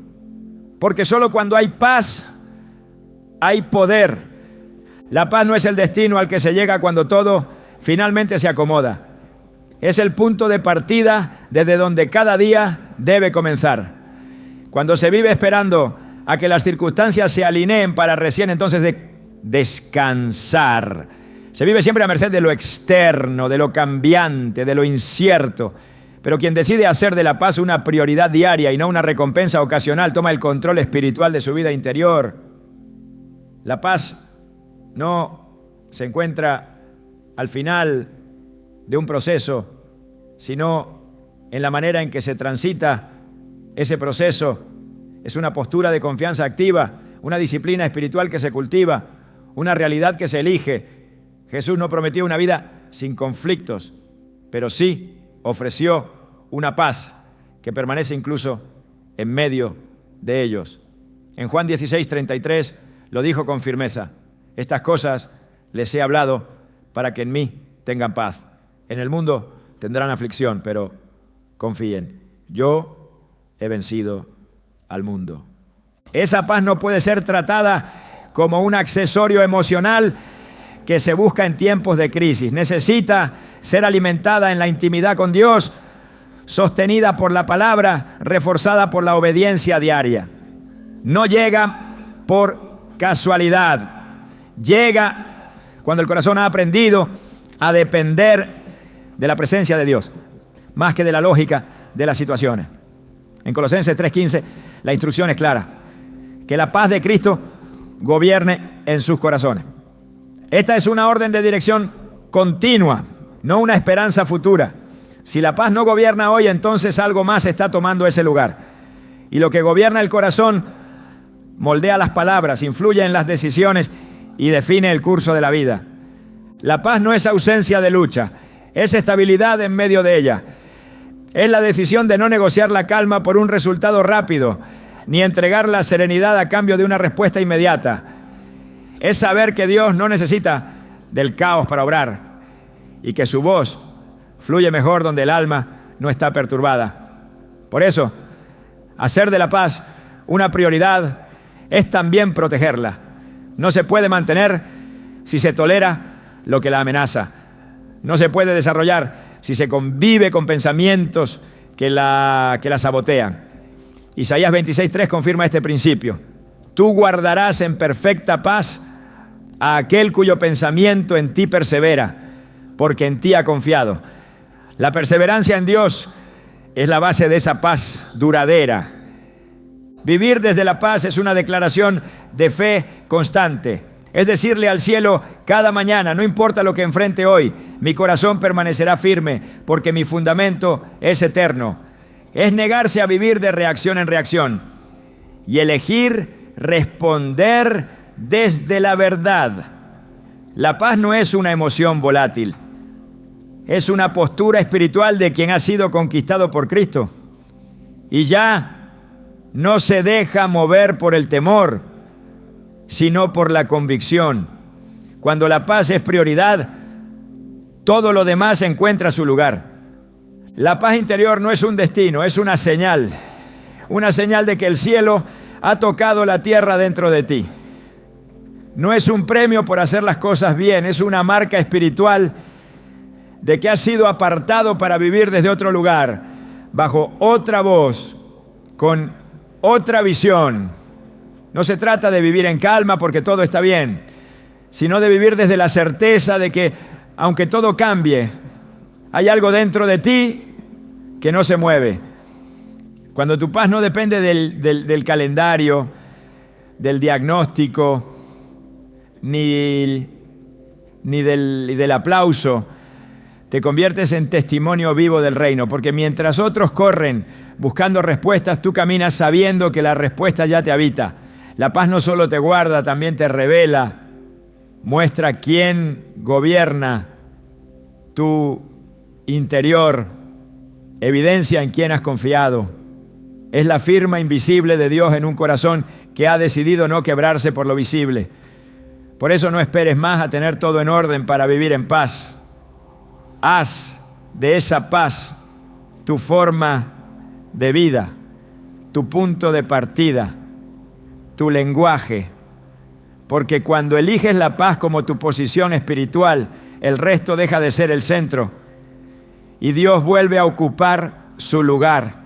Porque solo cuando hay paz, hay poder. La paz no es el destino al que se llega cuando todo finalmente se acomoda. Es el punto de partida desde donde cada día debe comenzar. Cuando se vive esperando a que las circunstancias se alineen para recién entonces descansar. Se vive siempre a merced de lo externo, de lo cambiante, de lo incierto. Pero quien decide hacer de la paz una prioridad diaria y no una recompensa ocasional, toma el control espiritual de su vida interior. La paz no se encuentra al final de un proceso, sino en la manera en que se transita ese proceso. Es una postura de confianza activa, una disciplina espiritual que se cultiva, una realidad que se elige. Jesús no prometió una vida sin conflictos, pero sí ofreció una paz que permanece incluso en medio de ellos. En Juan 16:33 lo dijo con firmeza: estas cosas les he hablado para que en mí tengan paz. En el mundo tendrán aflicción, pero confíen, yo he vencido al mundo. Esa paz no puede ser tratada como un accesorio emocional que se busca en tiempos de crisis. Necesita ser alimentada en la intimidad con Dios, sostenida por la palabra, reforzada por la obediencia diaria. No llega por casualidad. Llega cuando el corazón ha aprendido a depender de la presencia de Dios, más que de la lógica de las situaciones. En Colosenses 3:15 la instrucción es clara: que la paz de Cristo gobierne en sus corazones. Esta es una orden de dirección continua, no una esperanza futura. Si la paz no gobierna hoy, entonces algo más está tomando ese lugar. Y lo que gobierna el corazón moldea las palabras, influye en las decisiones y define el curso de la vida. La paz no es ausencia de lucha, es estabilidad en medio de ella. Es la decisión de no negociar la calma por un resultado rápido, ni entregar la serenidad a cambio de una respuesta inmediata. Es saber que Dios no necesita del caos para obrar y que su voz fluye mejor donde el alma no está perturbada. Por eso, hacer de la paz una prioridad es también protegerla. No se puede mantener si se tolera lo que la amenaza. No se puede desarrollar si se convive con pensamientos que la sabotean. Isaías 26:3 confirma este principio: tú guardarás en perfecta paz a aquel cuyo pensamiento en ti persevera, porque en ti ha confiado. La perseverancia en Dios es la base de esa paz duradera. Vivir desde la paz es una declaración de fe constante. Es decirle al cielo cada mañana, no importa lo que enfrente hoy, mi corazón permanecerá firme porque mi fundamento es eterno. Es negarse a vivir de reacción en reacción y elegir responder desde la verdad. La paz no es una emoción volátil, es una postura espiritual de quien ha sido conquistado por Cristo y ya no se deja mover por el temor, sino por la convicción. Cuando la paz es prioridad, todo lo demás encuentra su lugar. La paz interior no es un destino, es una señal de que el cielo ha tocado la tierra dentro de ti. No es un premio por hacer las cosas bien, es una marca espiritual de que has sido apartado para vivir desde otro lugar, bajo otra voz, con otra visión. No se trata de vivir en calma porque todo está bien, sino de vivir desde la certeza de que, aunque todo cambie, hay algo dentro de ti que no se mueve. Cuando tu paz no depende del calendario, del diagnóstico, ni del aplauso, te conviertes en testimonio vivo del reino, porque mientras otros corren buscando respuestas, tú caminas sabiendo que la respuesta ya te habita. La paz no solo te guarda, también te revela, muestra quién gobierna tu interior, evidencia en quién has confiado. Es la firma invisible de Dios en un corazón que ha decidido no quebrarse por lo visible. Por eso no esperes más a tener todo en orden para vivir en paz. Haz de esa paz tu forma de vida, tu punto de partida, tu lenguaje. Porque cuando eliges la paz como tu posición espiritual, el resto deja de ser el centro y Dios vuelve a ocupar su lugar.